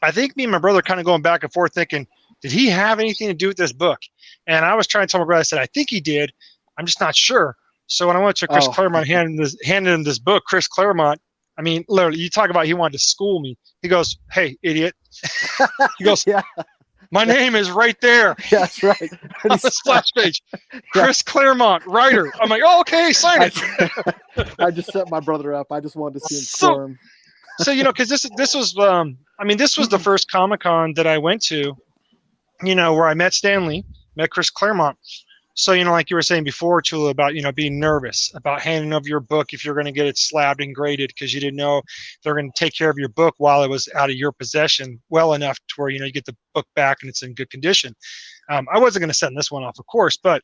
I think me and my brother kind of going back and forth thinking, did he have anything to do with this book? And I was trying to tell my brother, I said, I think he did. I'm just not sure. So when I went to Chris Claremont, handed him this book, Chris Claremont, I mean, literally, you talk about he wanted to school me. He goes, hey, idiot. He goes, my name is right there. Yeah, that's right. On the splash page. Chris Claremont, writer. I'm like, oh, okay, sign it. I just set my brother up. I just wanted to see him squirm. So, because this was this was the first Comic-Con that I went to, where I met Stanley, met Chris Claremont. So, like you were saying before, Chula, about, being nervous about handing over your book if you're going to get it slabbed and graded because you didn't know they're going to take care of your book while it was out of your possession well enough to where, you get the book back and it's in good condition. I wasn't going to send this one off, of course, but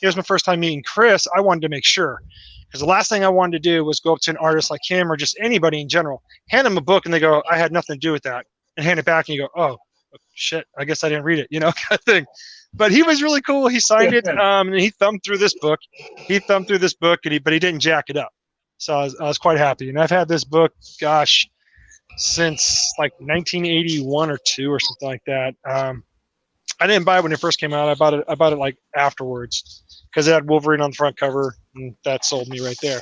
it was my first time meeting Chris. I wanted to make sure. Because the last thing I wanted to do was go up to an artist like him or just anybody in general, hand them a book and they go, I had nothing to do with that, and hand it back and you go, oh, shit, I guess I didn't read it, kind of thing. But he was really cool. He signed it, and he thumbed through this book. But he didn't jack it up. So I was quite happy. And I've had this book, gosh, since like 1981 or 2 or something like that. I didn't buy it when it first came out. I bought it like afterwards because it had Wolverine on the front cover, and that sold me right there.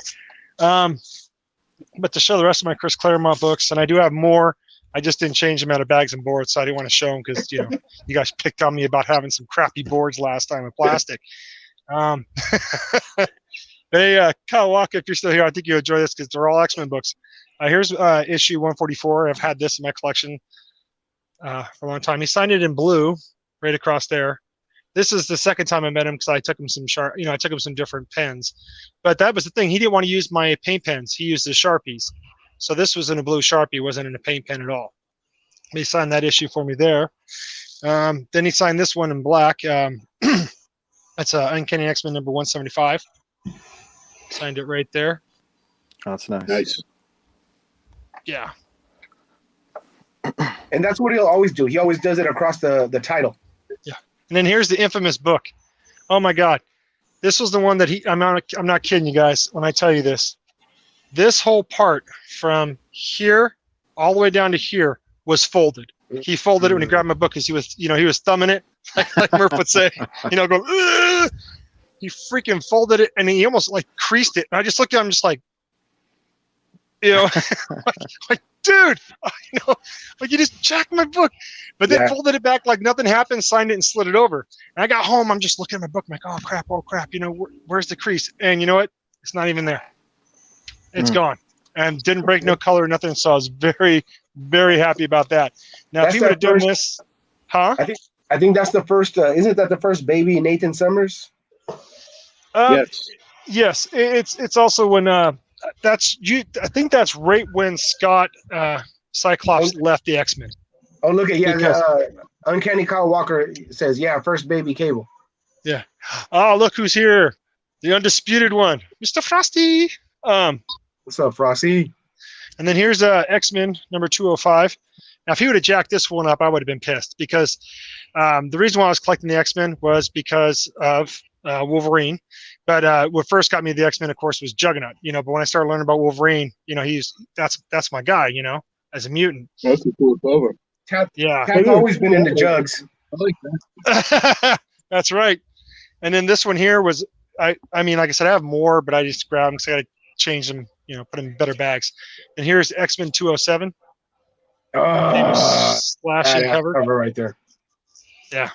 But to show the rest of my Chris Claremont books, and I do have more I just didn't change them out of bags and boards, so I didn't want to show them because you guys picked on me about having some crappy boards last time with plastic. Hey, Kyle Walker, if you're still here, I think you'll enjoy this because they're all X-Men books. Here's issue 144. I've had this in my collection for a long time. He signed it in blue, right across there. This is the second time I met him because I took him some I took him some different pens. But that was the thing. He didn't want to use my paint pens. He used the Sharpies. So this was in a blue Sharpie, wasn't in a paint pen at all. He signed that issue for me there. Then he signed this one in black. That's Uncanny X-Men number 175. Signed it right there. Oh, that's nice. Nice. Yeah. And that's what he'll always do. He always does it across the title. Yeah. And then here's the infamous book. Oh my God. This was the one that I'm not kidding you guys when I tell you this. This whole part from here all the way down to here was folded. He folded it when he grabbed my book because he was thumbing it like Murph would say, going, ugh! He freaking folded it and he almost like creased it. And I just looked at him just like, like dude, like you just jacked my book. But then folded it back like nothing happened, signed it and slid it over. And I got home, I'm just looking at my book, I'm like, oh crap, where's the crease? And you know what? It's not even there. It's gone. And didn't break no color, nothing. So I was very, very happy about that. Now, if he would have done this, huh? I think that's the first. Isn't that the first baby Nathan Summers? Yes. Yes. It's also when I think that's right when Scott Cyclops left the X-Men. Oh, look at Uncanny Kyle Walker says, first baby Cable. Yeah. Oh, look who's here, the undisputed one, Mr. Frosty. What's up, Frosty? And then here's X-Men number 205. Now, if he would have jacked this one up, I would have been pissed because the reason why I was collecting the X-Men was because of Wolverine. But what first got me the X-Men, of course, was Juggernaut. But when I started learning about Wolverine, that's my guy. As a mutant. That's a cool cover. Tat's always been into jugs. I like that. That's right. And then this one here was, I mean, like I said, I have more, but I just grabbed them because I got to change them, put them in better bags. And here's X-Men 207. Slashing cover right there. Yeah.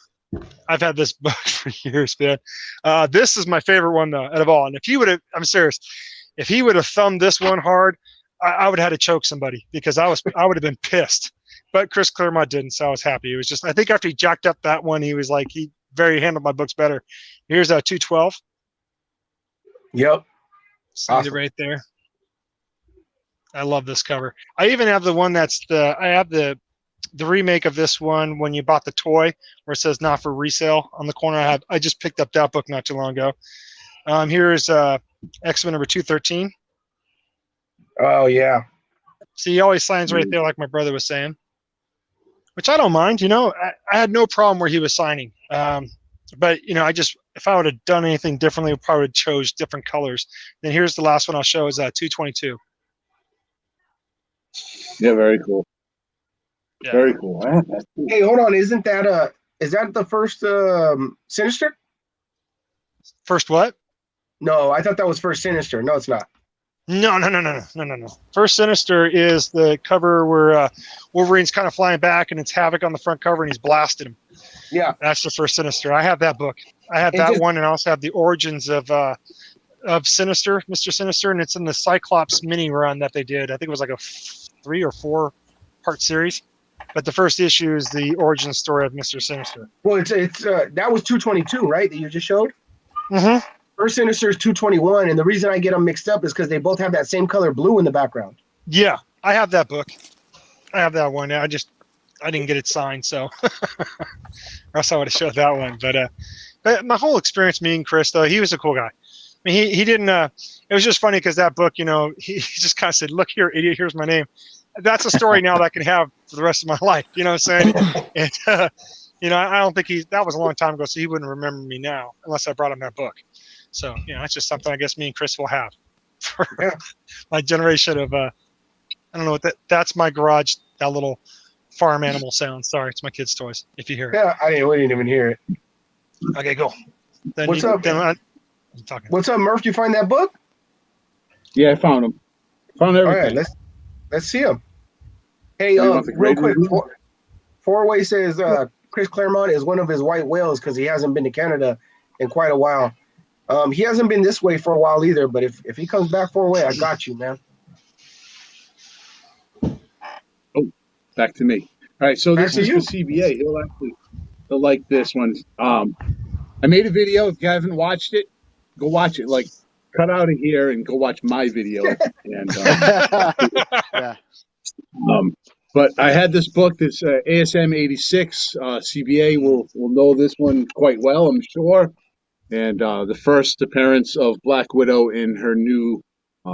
I've had this book for years, man. This is my favorite one out of all. And if he would have, I'm serious, if he would have thumbed this one hard, I would have had to choke somebody because I would have been pissed. But Chris Claremont didn't, so I was happy. It was just, I think after he jacked up that one, he was like, he handled my books better. Here's 212. Yep. Signed it right there. I love this cover. I even have the one I have the remake of this one when you bought the toy where it says not for resale on the corner. I just picked up that book not too long ago. Here's X-Men number 213. Oh yeah. See, he always signs right there like my brother was saying. Which I don't mind, I had no problem where he was signing. But if I would have done anything differently, I probably would have chose different colors. Then here's the last one I'll show is 222. Yeah, very cool. Yeah. Very cool. Hey, hold on. Is that the first Sinister? First what? No, I thought that was first Sinister. No, it's not. No. First Sinister is the cover where Wolverine's kind of flying back and it's Havoc on the front cover and he's blasted him. Yeah. That's the first Sinister. I have that book. I have that one and I also have the origins of Sinister, Mr. Sinister, and it's in the Cyclops mini run that they did. I think it was like a 3 or 4 part series. But the first issue is the origin story of Mr. Sinister. Well, it's that was 222, right? That you just showed? Mm-hmm. First Sinister is 221, and the reason I get them mixed up is because they both have that same color blue in the background. Yeah, I have that book. I have that one. I didn't get it signed, so or else I would have showed that one. But my whole experience meeting Chris, though, he was a cool guy. I mean, he didn't. It was just funny because that book, he just kind of said, "Look here, idiot. Here's my name." That's a story now that I can have for the rest of my life. You know what I'm saying? And I don't think that was a long time ago, so he wouldn't remember me now unless I brought him that book. So it's just something I guess me and Chris will have for my generation of I don't know what that's my garage, that little farm animal sound. Sorry, it's my kids' toys. If you hear it. Yeah, we didn't even hear it. Okay, go. Then What's up? I'm What's up, Murph? You find that book? Yeah, I found him. Found everything. All right, let's see him. Hey, You want the real grade quick, review? Four-Way says Chris Claremont is one of his white whales because he hasn't been to Canada in quite a while. He hasn't been this way for a while either, but if he comes back Four-Way, I got you, man. Oh, back to me. All right, so Back this to is you. for CBA. He'll like this one. I made a video. If you haven't watched it, go watch it. Like, cut out of here and go watch my video. And Yeah. but I had this book that's ASM 86. CBA will know this one quite well, I'm sure. And the first appearance of Black Widow in her new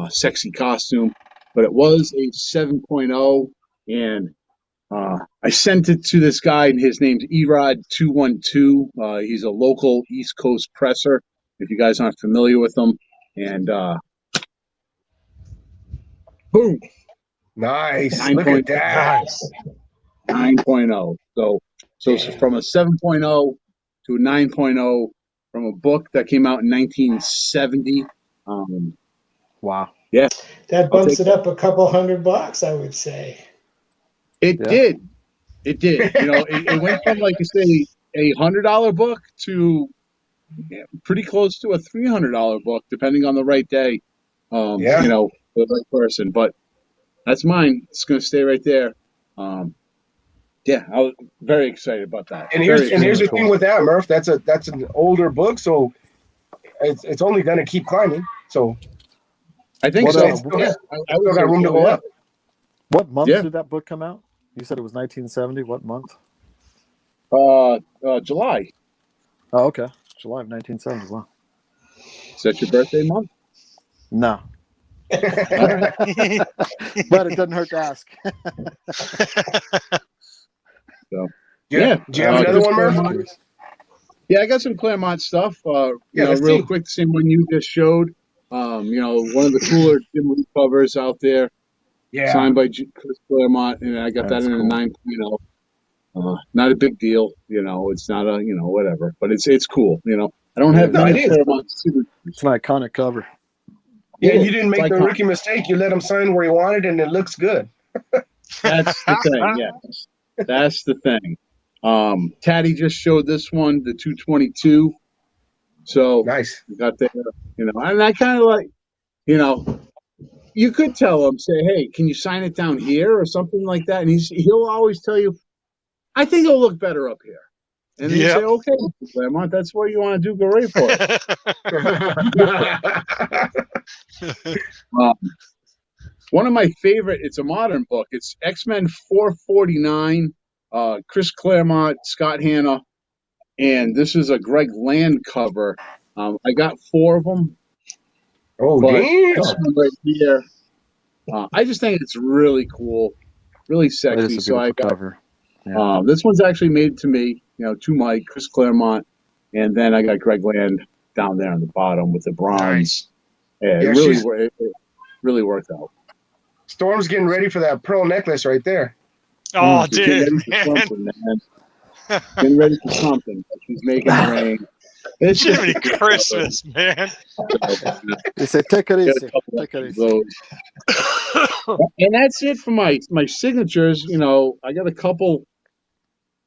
sexy costume. But it was a 7.0, and I sent it to this guy, and his name's Erod212. He's a local East Coast presser, if you guys aren't familiar with him. And boom, Nice. 9. Look at that. Nice. 9.0. So it's from a 7.0 to a 9.0 from a book that came out in 1970. Wow. Yeah, That bumps it up a couple $100, I would say. it Yeah. did. It did. You know, it went from, like you say, a $100 book to pretty close to a $300 book, depending on the right day. Yeah. You know, for the right person. But that's mine. It's going to stay right there. Yeah, I was very excited about that. And Very here's the excited. thing with that, Murph. That's an older book, so it's only gonna keep climbing. So I think What, so. uh, Yeah, I still got room to go up. What month Yeah. did that book come out? You said it was 1970. What month? July. Oh, okay. July of 1970. Wow. Is that your birthday month? No. All right. But it doesn't hurt to ask. Yeah. Do you have another one, Murph? Claremont. Yeah, I got some Claremont stuff. You Yeah, know, let's real see. quick, the same one you just showed. You know, one of the cooler Jim Lee covers out there, Yeah. signed by Chris Claremont, and I got That's that in cool. a 9.0. Not a big deal, you know. It's not a, you know, whatever, but it's cool. You know, I don't have No, many it is. Claremont signatures. It's an iconic cover. Yeah, and Yeah, you didn't make it's the iconic. rookie mistake. You let him sign where he wanted, and it looks good. That's the thing. Yes, that's the thing. Taddy just showed this one, the 222. So Nice. we got there, you know, and I kind of like, you know, you could tell him, say, hey, can you sign it down here or something like that? And he'll always tell you, I think it'll look better up here. And then you say, okay, Claremont, that's what you want to do. Go right for it. One of my favorite, it's a modern book. It's X-Men 449, Chris Claremont, Scott Hanna, and this is a Greg Land cover. I got 4 of them, Oh, but damn. this one right here, I just think it's really cool, really It sexy. is a So I beautiful got cover. this one's actually made to me, you know, to Mike, Chris Claremont, and then I got Greg Land down there on the bottom with the bronze. Nice. Yeah, Yeah, it really worked out. Storm's getting ready for that pearl necklace right there. Oh, She's getting dude, ready for man. something, man. Getting ready for something. She's making it rain. It's just Jiminy a good Christmas, man. cover. They say, take it Got a easy. couple Take it of easy. those. And that's it for my signatures. You know, I got a couple.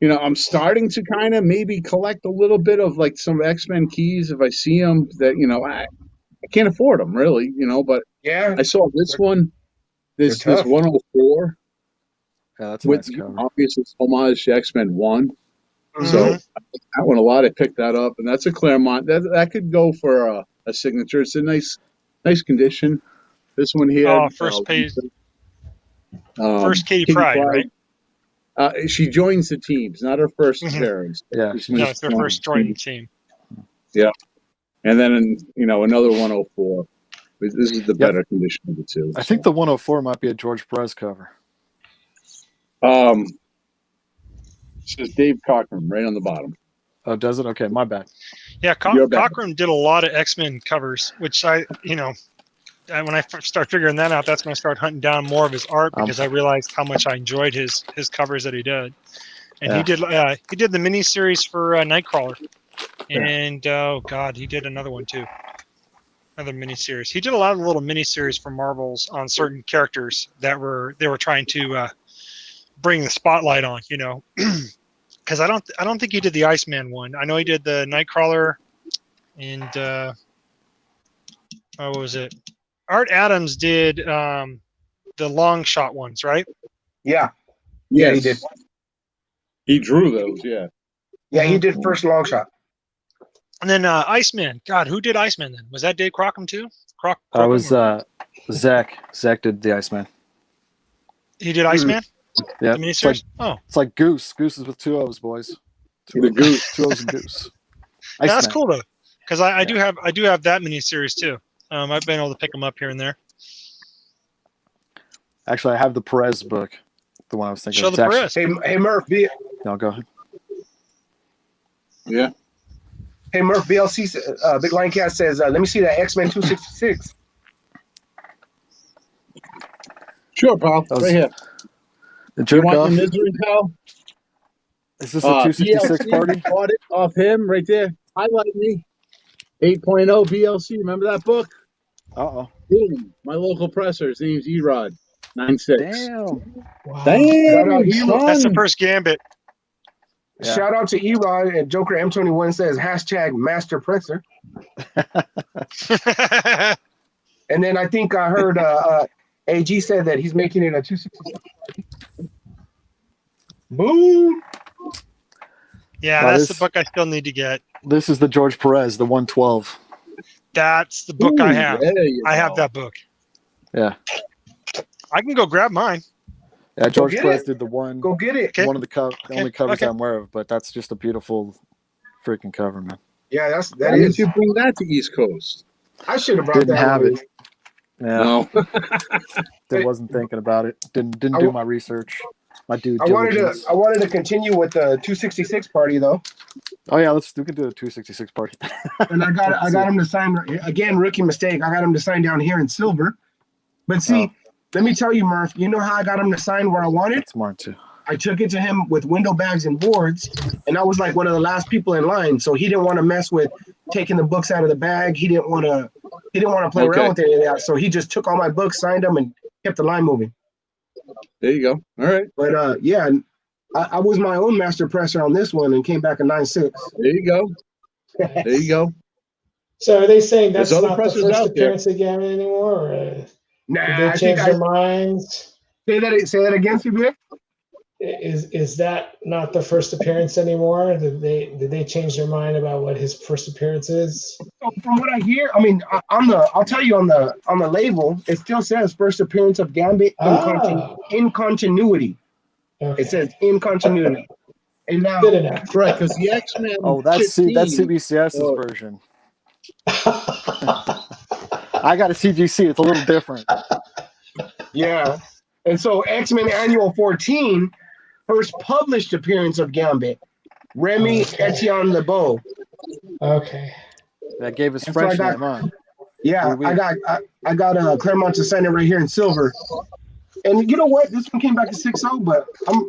You know, I'm starting to kind of maybe collect a little bit of like some X-Men keys if I see them. That, you know, I can't afford them really. You know, but Yeah. I saw this one, this They're tough. 104 Yeah, that's a with nice cover. obviously homage to X-Men 1. Mm-hmm. So that one a lot. I picked that up, and that's a Claremont. That could go for a signature. It's a nice condition. This one here. Oh, first page. First Katie Pride, right? She joins the teams, not her first appearance. Yeah, This she one's No, it's their first joining team. Yeah, and then you know another 104. This is the better condition of the two. I think the 104 might be a George Perez cover. It says Dave Cockrum right on the bottom. Oh, does it? Okay, my bad. Yeah, You're back. Cochran did a lot of X-Men covers, which when I start figuring that out, that's when I start hunting down more of his art because I realized how much I enjoyed his covers that he did. And he did the miniseries for Nightcrawler, and oh god, he did another one too, another miniseries. He did a lot of little miniseries for Marvels on certain characters that they were trying to bring the spotlight on, you know, because I don't think he did the Iceman one. I know he did the Nightcrawler, and what was it? Art Adams did the long shot ones, right? Yeah, Yes. he did. He drew those, yeah. Yeah, he did first long shot. And then Iceman. God, who did Iceman then? Was that Dave Crockham too? I was Zach. Zach did the Iceman. He did Iceman? Yeah. The miniseries? It's like Goose. Goose is with 2 O's, boys. The Goose. 2 O's and Goose. Yeah, that's Iceman. cool though, because I do have that miniseries too. I've been able to pick them up here and there. Actually, I have the Perez book. The one I was thinking Show of. the It's actually- Perez. Hey Murph, No, go ahead. Yeah. Hey Murph, BLC, Big Lion Cat says, let me see that X-Men 266. Sure, pal. That was- Right here. The You jerk want off. the misery, pal? Is this a 266 BLC, party? Bought it off him right there. Highlight me. 8.0 BLC. Remember that book? Uh-oh. Boom. My local presser. His name's Erod. 9-6. Damn. Wow. Damn, Shout out, son. That's the first Gambit. Yeah. Shout out to Erod, and Joker M21 says hashtag Master Presser. And then I think I heard AG said that he's making it a 266. Boom. Yeah, Wow, that's this- the book I still need to get. This is the George Perez, the 112. That's the book I have. There you I have go. that book. Yeah. I can go grab mine. Yeah, George get Perez it. did the one. Go get it. Okay. One of the only covers Okay. I'm aware of, but that's just a beautiful freaking cover, man. Yeah, that Why is. didn't you bring that to East Coast? I should have brought Didn't that have one. it. Yeah, No. wasn't thinking about it. Didn't I do wa- my research. My due I wanted diligence. to continue with the 266 party though, Oh yeah, we can do a 266 party. and I got him to sign again. Rookie mistake. I got him to sign down here in silver. But see, let me tell you, Murph. You know how I got him to sign where I wanted? That's smart too. I took it to him with window bags and boards, and I was like one of the last people in line. So he didn't want to mess with taking the books out of the bag. He didn't want to play Okay. around with any of that. So he just took all my books, signed them, and kept the line moving. There you go. All right. But yeah, I was my own master presser on this one and came back a 9.6. There you go. There you go. So are they saying that's There's other not the pressers first out there. appearance of Gambit anymore? Or did Nah, they I change think their minds? say that again, CBA. Is that not the first appearance anymore? Did they change their mind about what his first appearance is? So from what I hear, I mean, I'll tell you on the label, it still says first appearance of Gambit in continuity. Okay. It says in continuity. And now, Good enough. Right, because the X-Men. Oh, that's 15 CBCS's Oh. version. I got a CGC. It's a little different. yeah. And so X-Men Annual 14, first published appearance of Gambit, Remy Okay. Etienne LeBeau. Okay. That gave us That's what I French got. name, huh? Yeah, Oui, oui. I got Claremont to sign it right here in silver. And you know what? This one came back to 6-0, but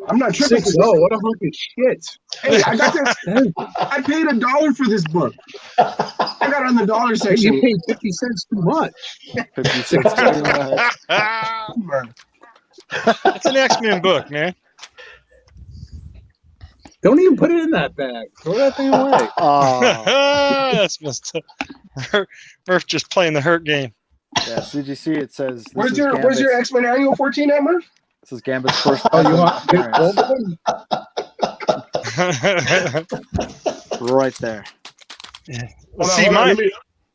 I'm not tripping. 6-0. What a hunk of shit. Hey, I got this. I paid $1 for this book. I got it on the dollar section. You paid 50 cents too much. 56 too much. It's an X-Men book, man. Don't even put it in that bag. Throw that thing away. Oh, That's messed up. Murph just playing the hurt game. yeah. CGC. It says. This Where's is your Gambit's, X-Men Annual 14 at, Murph? This is Gambit's first. Oh, you want appearance. both of them? Right there. See, Hold on, mine.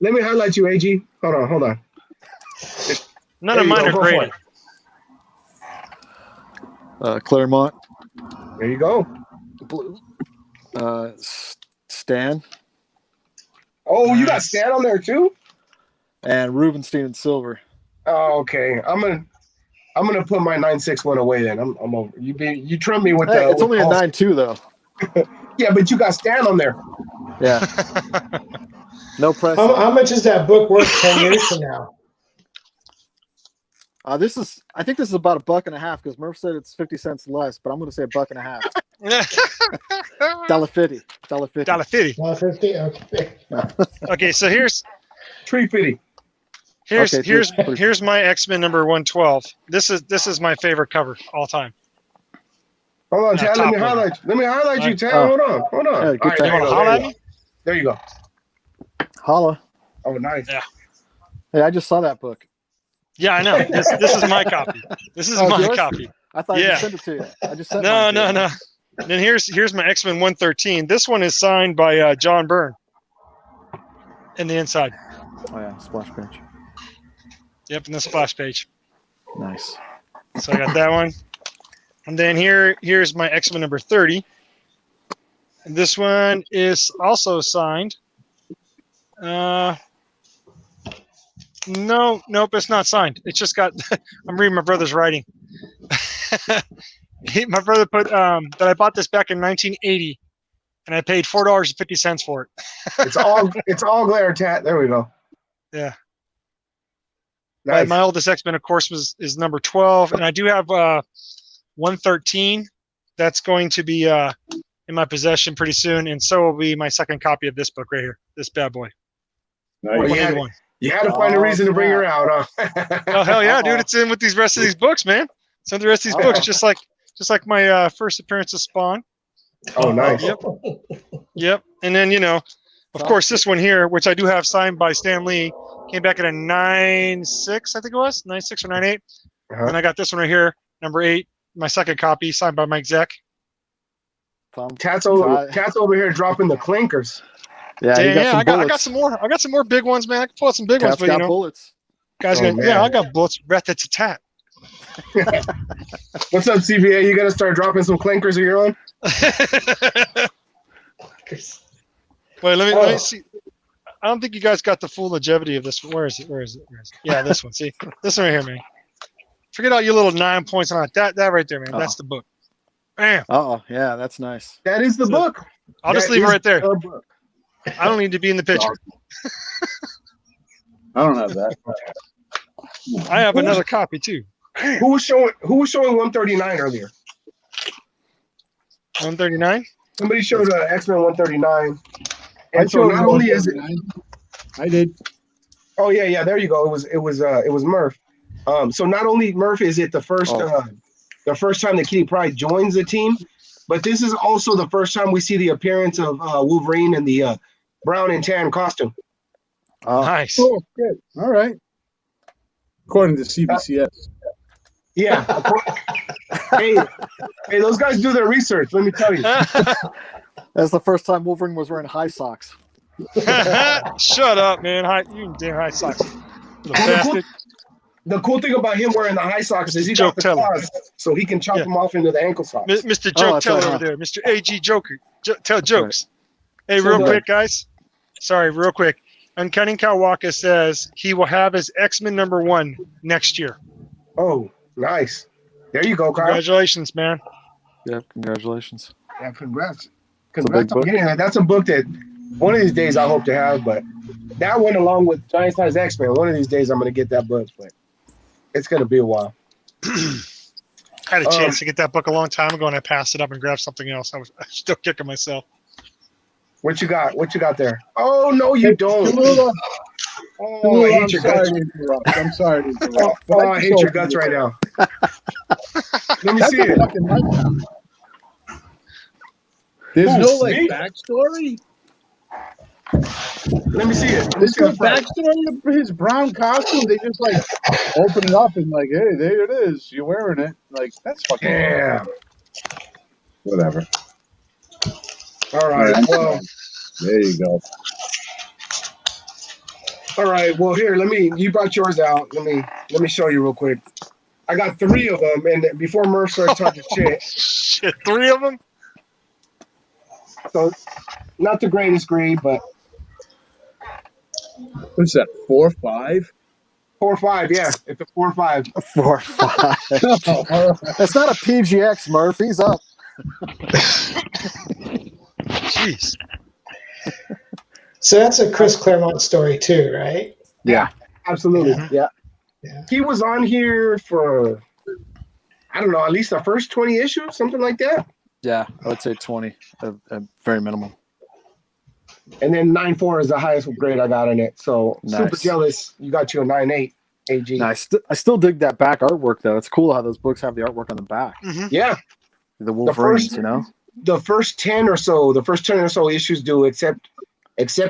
let me highlight you, AG. Hold on. None There of you mine go, are go for graded. Claremont. There you go. Blue. Stan Oh, you got Nice. Stan on there too? and Rubenstein in silver. Oh, okay. I'm gonna put my 961 away then. I'm over. You trimmed me with Hey, the. it's only a 9.2 though. Yeah, but you got Stan on there. Yeah. No press. How much is that book worth 10 years from now? I think this is about $1.50 because Murph said it's 50 cents less, but I'm going to say $1.50. $1.50. $1.50. $1.50? Okay. Okay, so here's Tree fitty. Okay, here's my X-Men number 112. This is my favorite cover all time. Hold on, Yeah, Chad. Let me top loader. highlight. Let me highlight you, Chad. Oh. Hold on. Yeah, All good right, to there You you want to go. holler There at you me? go. There you go. Holla. Oh, nice. Yeah. Hey, I just saw that book. Yeah, I know. This is my copy. This is Oh, it's my yours? copy. I thought I Yeah. just sent it to you. I just sent No, mine to no, you. no. And then here's my X-Men 113. This one is signed by John Byrne. In the inside. Oh yeah, splash page. Yep, in the splash page. Nice. So I got that one. And then here's my X-Men number 30. And this one is also signed. Nope, it's not signed. It's just got. I'm reading my brother's writing. My brother put that I bought this back in 1980, and I paid $4.50 for it. It's all glare, Tat. There we go. Yeah. Nice. My oldest X-Men, of course, is number 12, and I do have 113. That's going to be in my possession pretty soon, and so will be my second copy of this book right here, this bad boy. Well, Nice. you had 181. You had to find a reason to bring her out, huh? Oh hell yeah, dude! It's in with these rest of these books, man. It's in the rest of these books, just like my first appearance of Spawn. Oh, nice. Yep. And then of course, this one here, which I do have signed by Stan Lee, came back in a 9.6, I think it was 9.6 or 9.8. And I got this one right here, number 8, my second copy, signed by Mike Zeck. Tat's over here dropping the clankers. Yeah, you got some I got some more. I got some more big ones, man. I can pull out some big Tat's ones, but got bullets. guys, man. I got bullets. That's a tat. What's up, CBA? You got to start dropping some clankers of your own? Wait, let me see. I don't think you guys got the full longevity of this. Where is it? Yeah, this one. See, this one right here, man. Forget all your little 9 points on it. That right there, man. That's the book. Bam. Oh, yeah, that's nice. That is the book. I'll just leave it right there. The book. I don't need to be in the picture. I don't have that. I have another copy too. Who was showing 139 earlier? 139. Somebody showed X-Men 139. I And so showed not only is it, I did. oh yeah, there you go. It was Murph. So not only Murph is it the first time that Kitty Pryde joins the team, but this is also the first time we see the appearance of Wolverine in the brown and tan costume. Nice. Oh, good. All right. According to CBCS. Yeah. hey, those guys do their research. Let me tell you. That's the first time Wolverine was wearing high socks. Shut up, man. You damn high socks. Little bastard. The cool thing about him wearing the high socks is he got the claws, so he can chop them off into the ankle socks. Mr. Joke Teller over there. Mr. AG Joker. Tell jokes. Right. Hey, real quick, guys. Sorry, real quick. Uncanny Kawaka says he will have his X-Men #1 next year. Oh, nice. There you go, Kyle. Congratulations, man. Yeah, congratulations. Yeah, congrats. Congrats on getting that. That's a book that one of these days I hope to have, but that one along with Giant Size X-Men, one of these days I'm going to get that book, but it's going to be a while. I had a chance to get that book a long time ago, and I passed it up and grabbed something else. I was still kicking myself. What you got? What you got there? Oh, no, you don't. Oh, I hate your guts. I'm sorry to interrupt. Oh, I hate your guts right now. Let me see it. There's no backstory. Let me see it. There's no backstory of his brown costume. They just open it up and hey, there it is. You're wearing it. That's fucking. Yeah. Whatever. All right. Well, there you go. All right. Well, here, you brought yours out. Let me show you real quick. I got 3 of them, and before Murph starts talking shit. Shit, 3 of them? So, not the greatest grade, but. What's that, 4-5? 4-5, yeah. It's a 4-5. 4-5. It's not a PGX, Murph. He's up. Jeez. So that's a Chris Claremont story too, right? Yeah. Absolutely. Yeah. He was on here for, I don't know, at least the first 20 issues, something like that. Yeah, I would say 20, very minimal. And then 9.4 is the highest grade I got in it. So nice. Super jealous. You got you a 9.8 AG. Nice. I still dig that back artwork though. It's cool how those books have the artwork on the back. Mm-hmm. Yeah. The Wolverines, the first 10 or so issues do, except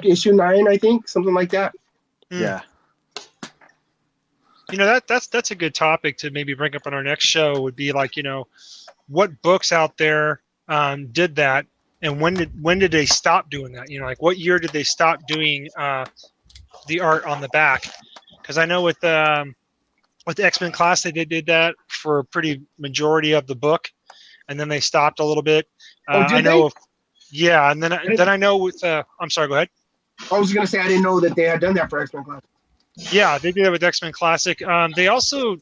issue 9, I think, something like that. Yeah. That's a good topic to maybe bring up on our next show. Would be like, what books out there did that, and when did they stop doing that? Like what year did they stop doing the art on the back? Because I know with the X-Men Classic, they did that for a pretty majority of the book, and then they stopped a little bit. I know. Yeah, and then I know with. I'm sorry. Go ahead. I was gonna say I didn't know that they had done that for X-Men Classic. Yeah, they did it with X-Men Classic. They also,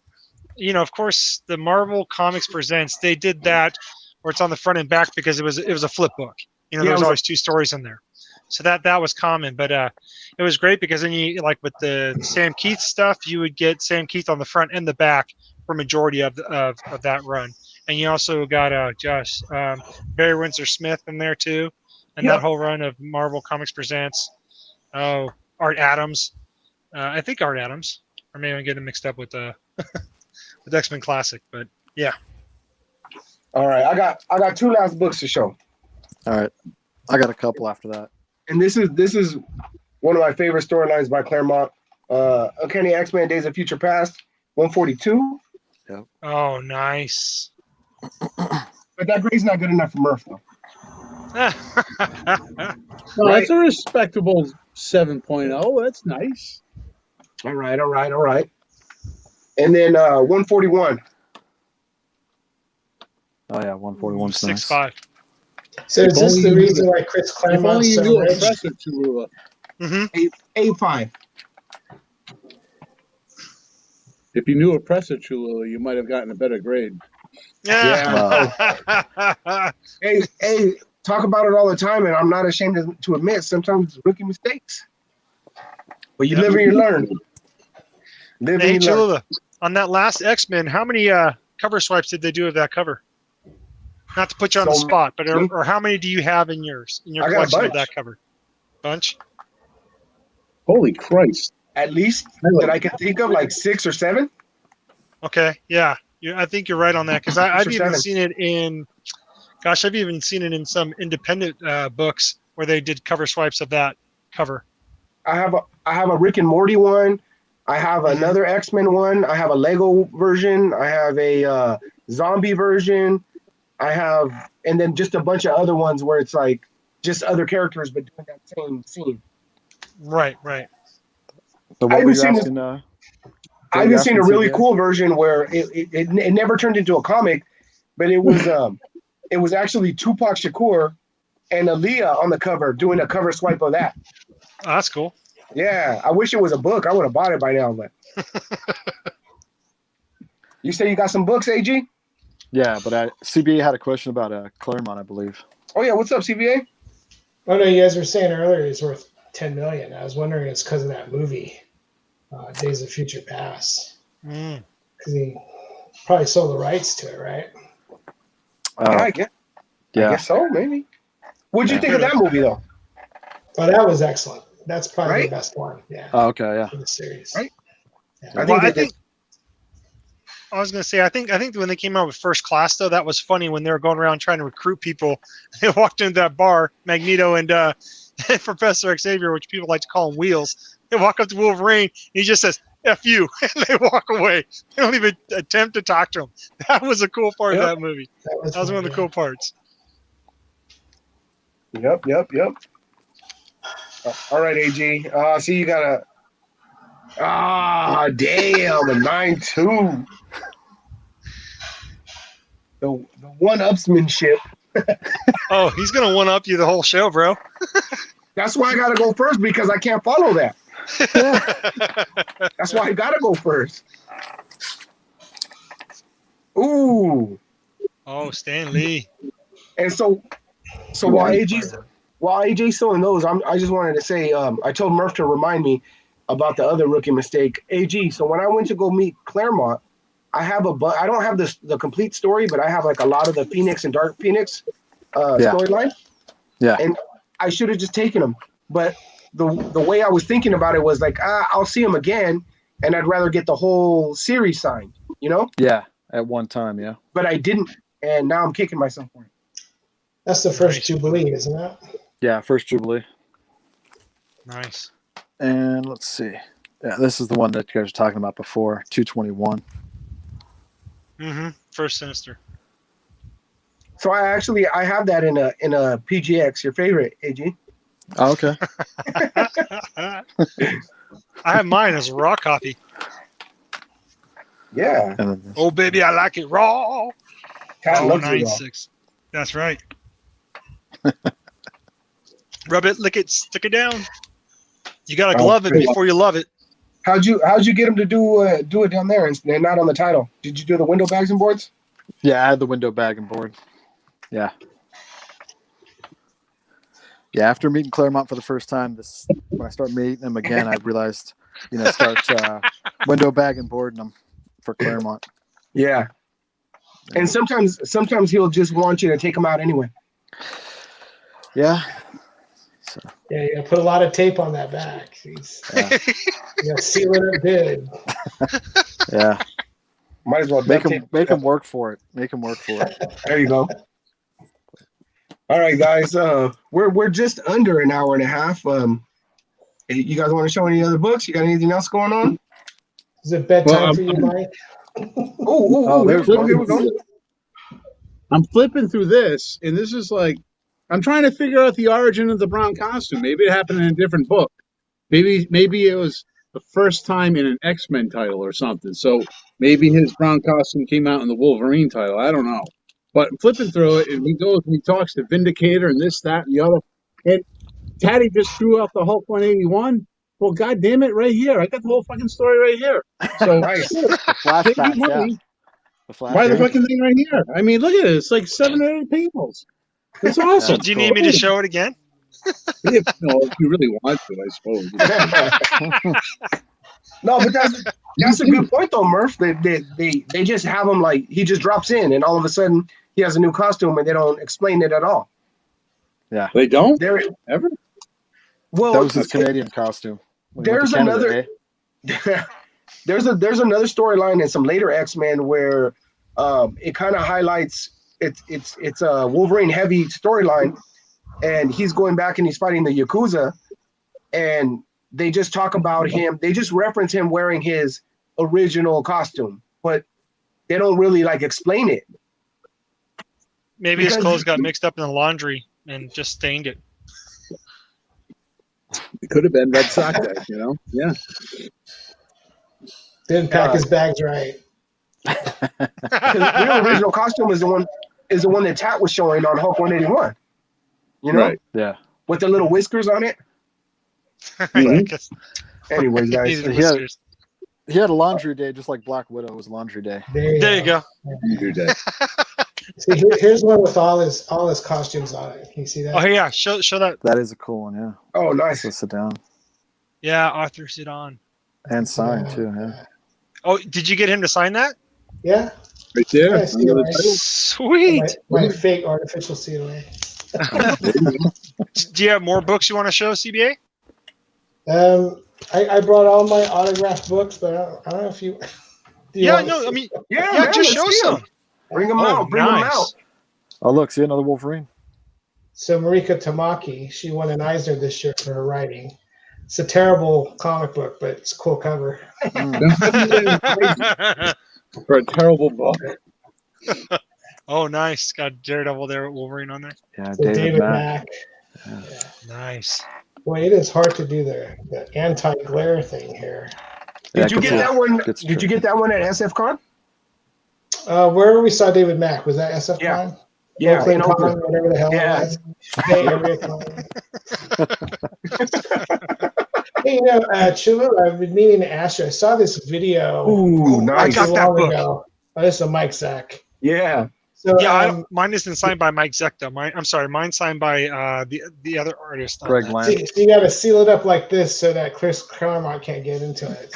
of course, the Marvel Comics Presents. They did that where it's on the front and back because it was a flip book. There was always 2 stories in there, so that was common. But it was great because then you like with the Sam Keith stuff, you would get Sam Keith on the front and the back for majority of that run, and you also got Barry Windsor Smith in there too, and that whole run of Marvel Comics Presents. Oh, Art Adams. I think Art Adams, or maybe I'm getting mixed up with with X-Men Classic, but yeah. All right, I got 2 last books to show. All right, I got a couple after that. And this is one of my favorite storylines by Claremont. Uncanny X-Men: Days of Future Past, 142. Yeah. Oh, nice. But that grade's not good enough for Murph, though. No, that's a respectable 7.0. That's nice. All right. And then 141. Oh yeah, 141. 6.5. So is this the reason why Chris If only Claremont's you so knew rich? Oppressor Cholula. A5. If you knew Oppressor Cholula, you might have gotten a better grade. Yeah. Hey, talk about it all the time, and I'm not ashamed to admit sometimes rookie mistakes. But you live and you learn. Hey, Cholula, on that last X-Men, how many cover swipes did they do of that cover? Not to put you on the spot, but or how many do you have in your collection of that cover? Bunch? Holy Christ. At least that I can think of, like 6 or 7. Okay, yeah. I think you're right on that, because I've even 7. seen it in, I've even seen it in some independent books where they did cover swipes of that cover. I have a Rick and Morty one. I have another X-Men one. I have a Lego version. I have a zombie version. I have, and then just a bunch of other ones where it's like just other characters but doing that same scene. Right. So what were you asking? I even seen a really cool version where it never turned into a comic, but it was actually Tupac Shakur and Aaliyah on the cover doing a cover swipe of that. Oh, that's cool. Yeah, I wish it was a book. I would have bought it by now. But you say you got some books, AG? Yeah, but CBA had a question about Claremont, I believe. Oh yeah, what's up, CBA? Oh no, you guys were saying earlier he's worth $10 million. I was wondering it's because of that movie, Days of Future Past. Because he probably sold the rights to it, right? I guess so, maybe. What'd you think of that movie, though? Well, that was excellent. That's probably the best one. Yeah. Oh, okay, yeah. For the series. Right. Yeah. I was going to say, I think when they came out with First Class, though, that was funny when they were going around trying to recruit people. They walked into that bar, Magneto and Professor Xavier, which people like to call him Wheels. They walk up to Wolverine, and he just says, F you, and they walk away. They don't even attempt to talk to him. That was a cool part of that movie. That was one of the cool parts. Yep. All right, AG. See, you got a... damn, a 9.2. The one-upsmanship. Oh, he's going to one-up you the whole show, bro. That's why I got to go first, because I can't follow that. That's why I got to go first. Ooh. Oh, Stan Lee. And so while AJ's still in those, I just wanted to say, I told Murph to remind me about the other rookie mistake. AG, so when I went to go meet Claremont, I don't have the complete story, but I have like a lot of the Phoenix and Dark Phoenix storyline. Yeah. And I should have just taken them. But the way I was thinking about it was like, I'll see them again, and I'd rather get the whole series signed, you know? Yeah, at one time, yeah. But I didn't. and now I'm kicking myself for it. That's the first Nice. Jubilee, isn't it? Yeah, first Jubilee. Nice. And let's see. Yeah, this is the one that you guys were talking about before, 221. First Sinister. So I have that in a PGX. Your favorite, AG? Oh, okay. I have mine as a raw copy. Yeah. And then this. Oh baby, I like it raw. Cat Oh, loves it all. 9.6. That's right. Rub it, lick it, stick it down. You gotta glove it before you love it. How'd you get him to do it down there and not on the title? Did you do the window bags and boards? Yeah, I had the window bag and board. Yeah. Yeah, after meeting Claremont for the first time, when I start meeting him again, I realized, start window bag and boarding them for Claremont. Yeah. And sometimes he'll just want you to take them out anyway. Yeah. So, Yeah, you gotta put a lot of tape on that back. yeah. You gotta seal it up good. Yeah. Might as well Make duct him tape. work for it. Make him work for it. There you go. All right, guys. We're just under an hour and a half. You guys want to show any other books? You got anything else going on? Is it bedtime Well, for you, Mike? Here we go. I'm flipping through this, and this is like, I'm trying to figure out the origin of the brown costume. Maybe it happened in a different book. Maybe it was the first time in an X-Men title or something. So maybe his brown costume came out in the Wolverine title. I don't know. But I'm flipping through it, and he goes and he talks to Vindicator and this, that, and the other. And Taddy just threw out the Hulk 181. Well, God damn it, right here. I got the whole fucking story right here. So Nice. The flashbacks, yeah. Buy the fucking thing right here. I mean, look at it. It's like 7 or 8 pages. It's awesome. Do you need me to show it again? If you really want to, I suppose. No, but that's a good point though, Murph. They just have him like he just drops in and all of a sudden he has a new costume and they don't explain it at all. Yeah. They don't? There, Ever? well, That was his Canadian costume. When he went there's to Canada, another. eh? there's another storyline in some later X-Men where it kind of highlights it's a Wolverine heavy storyline, and he's going back and he's fighting the Yakuza, and they just talk about him. They just reference him wearing his original costume, but they don't really like explain it. Maybe his Because- clothes got mixed up in the laundry and just stained it. It could have been Red Sox Day, Yeah. Didn't pack his bags right. The real original costume is the one that Tat was showing on Hulk 181. Right. Yeah. With the little whiskers on it. I guess Anyways, he guys. needed Yeah. whiskers. He had a laundry day just like Black Widow was laundry day. There you go. Your day. See, here's one with all his costumes on it. Can you see that? Oh yeah, show that. That is a cool one, yeah. Oh, nice. So sit down. Yeah, Arthur sit on. And sign too, yeah. Oh, did you get him to sign that? Yeah. Right there. Yeah, I see it, right? Sweet. My fake artificial COA. Do you have more books you want to show, CBA? I brought all my autographed books, but I don't know if you. Do you Yeah, want to no, see? I mean, Yeah, yeah, man, just let's show see 'em. some. Bring them Oh, out. Bring them nice. out. Oh look, see another Wolverine. So Marika Tamaki, she won an Eisner this year for her writing. It's a terrible comic book, but it's a cool cover. For a terrible book. Oh, nice. Got Daredevil there with Wolverine on there. Yeah, So David Mack. Mack. Nice. Boy, it is hard to do the anti-glare thing here. Yeah, Did you get that one? gets Did you get that one at SFCon? Wherever we saw David Mack, was that SF Yeah. Con? Yeah, Oakland in Con, Oakland. whatever the hell Yeah. it was. Bay Area Con. Hey, Cholula, I've been meaning to ask you. I saw this video Ooh, I nice. got too that long book. ago. Oh, this is a Mike Zach. Yeah. So, Yeah, mine isn't signed by Mike Zeck though. Mine's signed by the other artist. on Greg that. Lang. so you got to seal it up like this so that Chris Claremont can't get into it.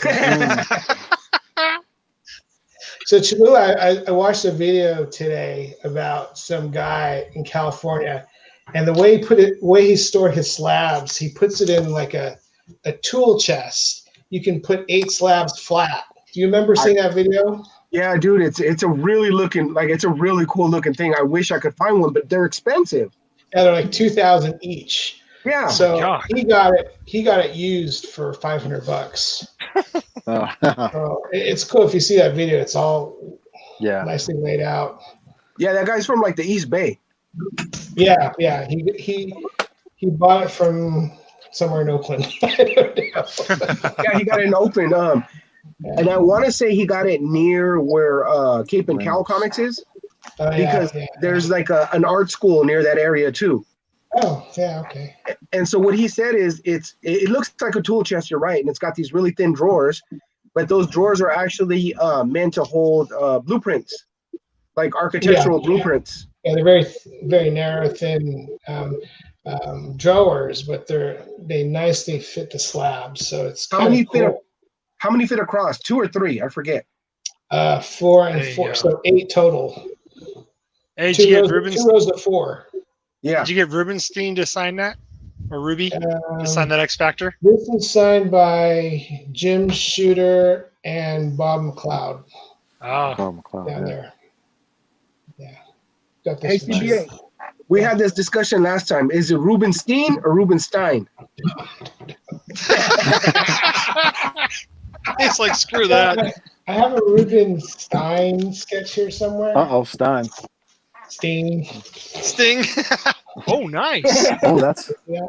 So Cholula, I watched a video today about some guy in California, and the way he stored his slabs, he puts it in like a tool chest. You can put 8 slabs flat. Do you remember seeing that video? Yeah, dude, it's a really cool looking thing. I wish I could find one, but they're expensive. Yeah, they're like 2,000 each. Yeah. So God. he got it used for $500. Oh, So it's cool if you see that video. It's all yeah. nicely laid out. Yeah, that guy's from like the East Bay. Yeah. He bought it from somewhere in Oakland. I don't know. Yeah, he got it in Oakland. And I want to say he got it near where Cape and Cal Comics is, because there's like an art school near that area too. Oh, yeah, okay. And so what he said is it looks like a tool chest, you're right, and it's got these really thin drawers, but those drawers are actually meant to hold blueprints, like architectural blueprints. Yeah, they're very, very narrow, thin drawers, but they nicely fit the slabs. So it's How many fit across? 2 or 3? I forget. 4 and 4, so 8 total. Hey, Two rows of 4. Yeah. Did you get Rubenstein to sign that? Or Ruby to sign that X Factor? This is signed by Jim Shooter and Bob McLeod Oh, down there. Yeah. Got Hey, this. CBA, we had this discussion last time. Is it Rubenstein or Rubenstein? it's like screw that. I have a Rubenstein sketch here somewhere. Stein. Steen. Sting. Oh, nice. Oh, that's Yeah.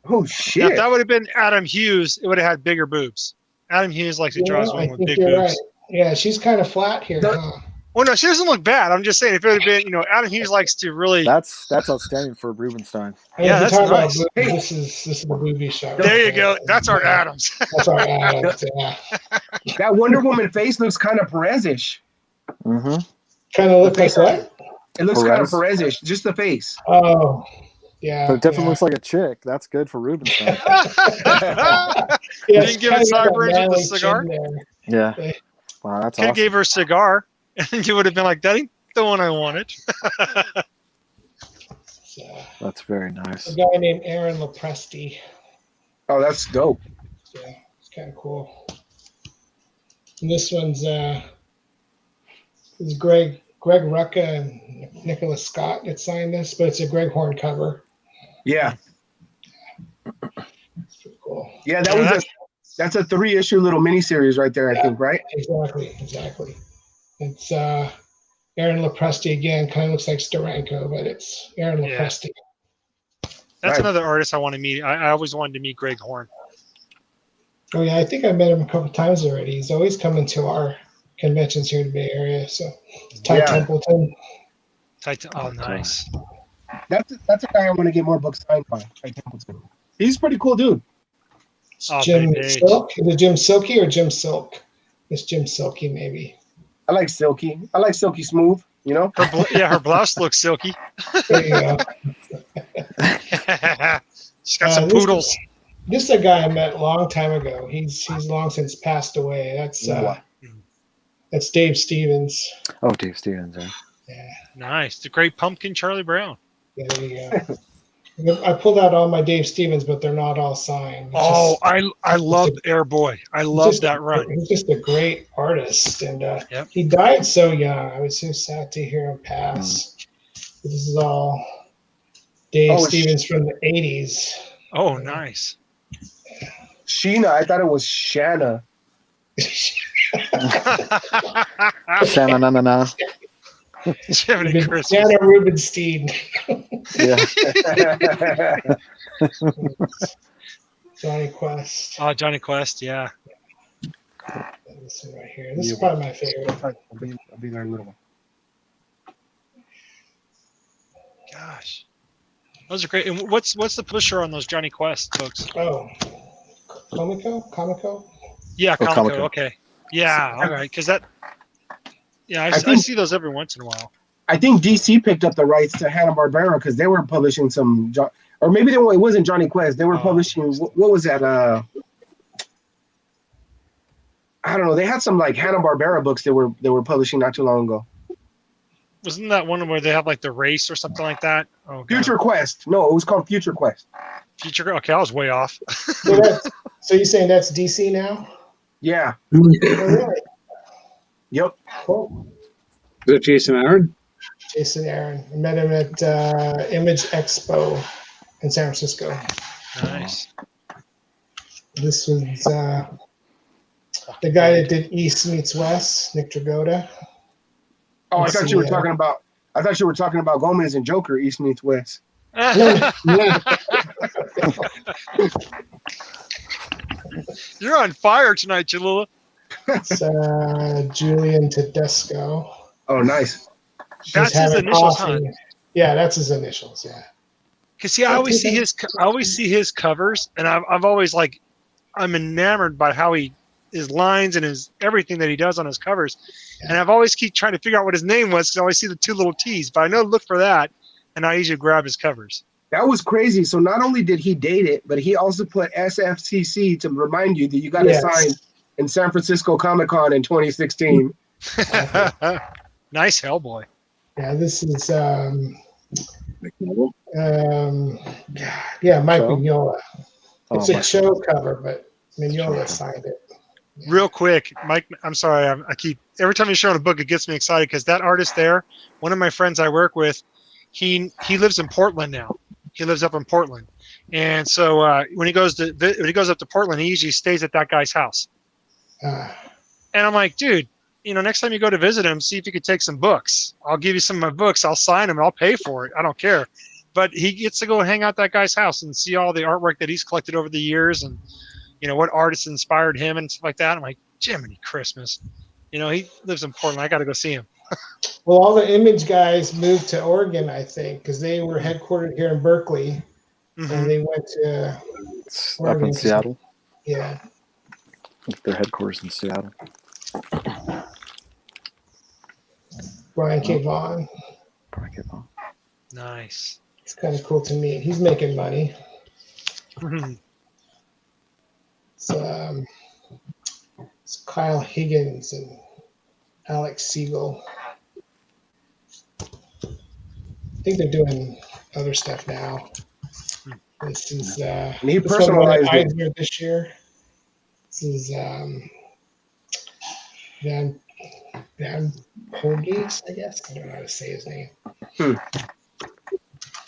Oh, Now, shit. if that would have been Adam Hughes, it would have had bigger boobs. Adam Hughes likes to draw his I women with think big you're boobs. right. Yeah, she's kind of flat here, huh? Well, no, she doesn't look bad. I'm just saying, if it would have been, Adam Hughes likes to really. that's outstanding for Rubenstein. Yeah, that's nice. Hey. This is the booby shot. There you go. That's our Adams. That's our Adams. Yeah. That Wonder Woman face looks kind of Perez-ish. Mm-hmm. Kind of look like what? It looks kind of Perez-ish, just the face. Oh, yeah. But it definitely looks like a chick. That's good for Rubenstein. Didn't give it sideburns with the cigar? Yeah. Wow, that's Could have awesome. gave her a cigar, and you would have been like, "That ain't the one I wanted." That's very nice. A guy named Aaron Lopresti. Oh, that's dope. Yeah, it's kind of cool. And this one's is Greg Rucka and Nicholas Scott that signed this, but it's a Greg Horn cover. Yeah. It's pretty cool. Yeah, that's a 3-issue little miniseries right there, I think, right? Exactly. It's Aaron Lopresti again. Kind of looks like Steranko, but it's Aaron Lopresti. That's another artist I want to meet. I always wanted to meet Greg Horn. Oh yeah, I think I met him a couple times already. He's always coming to our conventions here in the Bay Area. So Ty Templeton. Oh, nice. That's a guy I want to get more books signed by. Ty Templeton. He's a pretty cool dude. Jim Silk. Is it Jim Silky or Jim Silk? It's Jim Silky, maybe. I like Silky. I like Silky Smooth, Her blouse looks silky. There you go. She's got some poodles. This is a guy I met a long time ago. He's long since passed away. That's Dave Stevens. Oh, Dave Stevens. Yeah. Nice. The Great Pumpkin, Charlie Brown. Yeah, there you go. I pulled out all my Dave Stevens, but they're not all signed. I love Airboy. I love that run. He's just a great artist, and he died so young. I was so sad to hear him pass. This is all Dave Stevens from the 80s. Oh, nice. Sheena. I thought it was Shanna. Shanna, na. Shanna Rubenstein. Yeah. Johnny Quest. Oh, Johnny Quest, yeah. This one right here. This is probably my favorite. I'll be very little one. Gosh. Those are great. And what's the publisher on those Johnny Quest books? Oh, Comico? Yeah, Comico. Comico. Okay. Yeah, all right. Because that. Yeah, I see those every once in a while. I think DC picked up the rights to Hanna-Barbera because they were publishing some, or maybe it wasn't Johnny Quest. They were publishing, what was that? I don't know. They had some like Hanna-Barbera books they were publishing not too long ago. Wasn't that one where they have like the race or something like that? Oh, God. Future Quest. No, it was called Future Quest. Okay, I was way off. So you're saying that's DC now? Yeah. Oh, really? Yep. Cool. Is that Jason Aaron? Jason Aaron. I met him at Image Expo in San Francisco. Nice. This was the guy that did East Meets West, Nick Dragotta. Oh, I Let's thought see, you were talking about. I thought you were talking about Gomez and Joker, East meets West. Yeah. You're on fire tonight, Cholula. It's Julian Tedesco. Oh, nice. She's That's his having initials, coffee. huh? Yeah, that's his initials. Yeah. Cause see, I always see his covers, and I've always like, I'm enamored by how his lines and his everything that he does on his covers, and I've always keep trying to figure out what his name was because I always see the two little T's, but I know to look for that, and I usually grab his covers. That was crazy. So not only did he date it, but he also put SFCC to remind you that you got to sign in San Francisco Comic-Con in 2016. Nice Hellboy. Yeah, this is Mike Mignola. Mike Show? Mignola. It's a show cover, but Mignola signed it. Real quick, Mike, I'm sorry. I keep every time you're showing a book, it gets me excited because that artist there, one of my friends I work with, he lives in Portland now. He lives up in Portland, and so when he goes up to Portland, he usually stays at that guy's house. And I'm like, dude, next time you go to visit him, see if you could take some books. I'll give you some of my books. I'll sign them. I'll pay for it. I don't care. But he gets to go hang out at that guy's house and see all the artwork that he's collected over the years, and what artists inspired him and stuff like that. I'm like, Jiminy Christmas. He lives in Portland. I got to go see him. Well, all the Image guys moved to Oregon, I think, because they were headquartered here in Berkeley, and they went to It's Oregon. up in Seattle. Yeah. Their headquarters in Seattle. Brian K. Vaughan. Nice. It's kind of cool to meet. He's making money. It's Kyle Higgins and Alex Siegel. I think they're doing other stuff now. This is And he this one won personalized it. Eisner this year. This is Van Porges, I guess. I don't know how to say his name.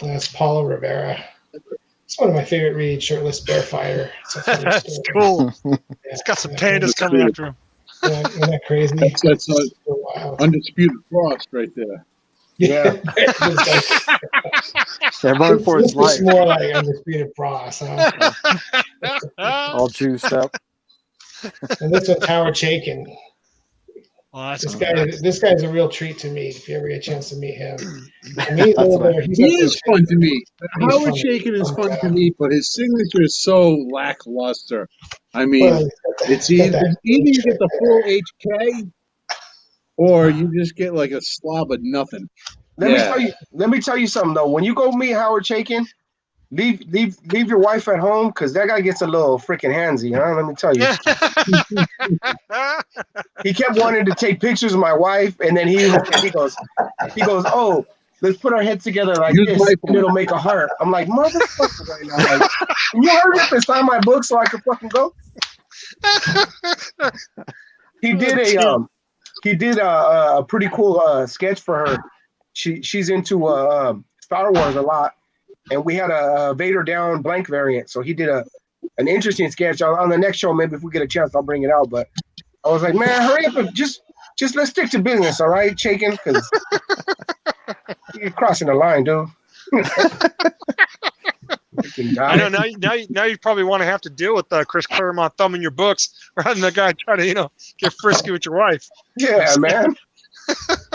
That's Paulo Rivera. It's one of my favorite reads, Shirtless Bear Fighter. That's cool. It's got some pandas coming after him. Isn't that crazy? That's So wild. Undisputed Frost right there. Yeah. They're running for his life. It's more like Undisputed Frost. Huh? All juiced up. And this one's Howard Chaykin. Well, that's This cool. this guy's a real treat to me if you ever get a chance to meet him. And he's That's over right. there. He's He up there is fun to me. He's Howard funny. Shakin is fun to me, but his signature is so lackluster. I mean, Well, it's got either that you H get the right full HK, or you just get like a slob of nothing. Let me tell you something though. When you go meet Howard Chaykin, leave your wife at home because that guy gets a little freaking handsy, huh? Let me tell you. He kept wanting to take pictures of my wife, and then he goes, oh, let's put our heads together like Use this, my and it'll make a heart. I'm like, motherfucker, right now. Like, can you hurry up and sign my book so I can fucking go? He did a pretty cool sketch for her. She's into Star Wars a lot, and we had a Vader down blank variant. So he did an interesting sketch. On the next show, maybe if we get a chance, I'll bring it out. But I was like, man, hurry up and just let's stick to business, all right, Chaykin? Because you're crossing the line, dude. I know now you probably want to have to deal with Chris Claremont thumbing your books rather than the guy trying to get frisky with your wife. Yeah, man.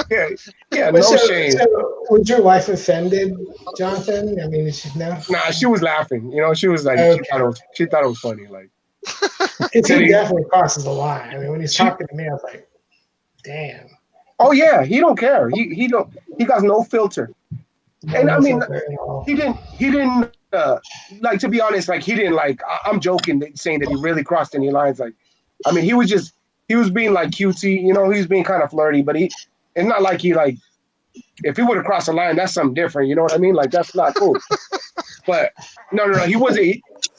Yeah, no so, shame. So was your wife offended, Jonathan? I mean, no. Nah, she was laughing. She was like, Okay. she thought it was funny. Like, He definitely crosses the line. I mean, when he's talking to me, I was like, damn. oh yeah, he don't care. He got no filter. And I mean, he didn't like, to be honest, like he didn't like, I'm joking saying that he really crossed any lines. Like, I mean, he was being like cutesy, he was being kind of flirty, but it's not like he like, if he would have crossed the line, that's something different. You know what I mean? Like, that's not cool. But no, he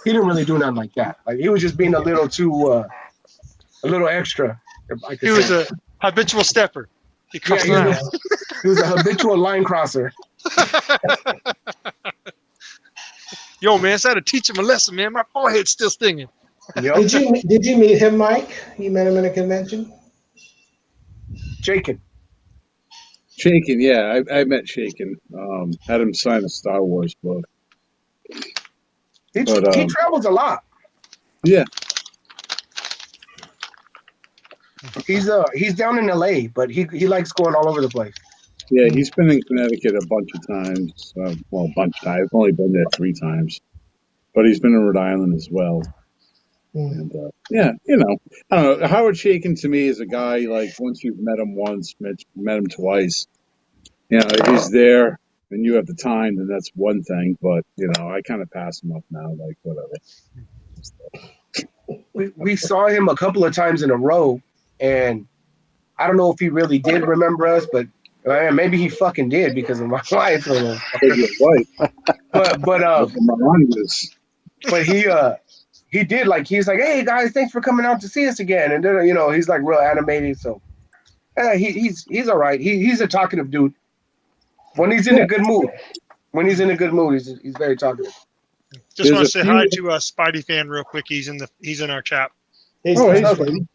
didn't really do nothing like that. Like, he was just being a little too, a little extra. If I could say. Habitual stepper. He crossed Yeah, around. he was a habitual line crosser. Yo, man, so I had to teach him a lesson, man. My forehead's still stinging. Yep. Did you meet him, Mike? You met him in a convention? Shaken. Shaken, yeah, I met Shaken. Had him sign a Star Wars book. He But, travels a lot. Yeah, He's down in LA, but he likes going all over the place. yeah, he's been in Connecticut a bunch of times. Well, a bunch of times. I've only been there 3 times. But he's been in Rhode Island as well. And, yeah, I don't know. Howard Shaken to me is a guy, like, once you've met him once, met him twice, if he's there and you have the time, then that's one thing. But, I kind of pass him up now, like, whatever. We saw him a couple of times in a row, and I don't know if he really did remember us, but maybe he fucking did because of my wife. But he did, like, he's like, hey guys, thanks for coming out to see us again, and then he's like real animated. So he's all right. He's a talkative dude when he's in a good mood. When he's in a good mood, he's very talkative. Just want to say hi to Spidey fan real quick. He's in our chat. Hey, Spidey.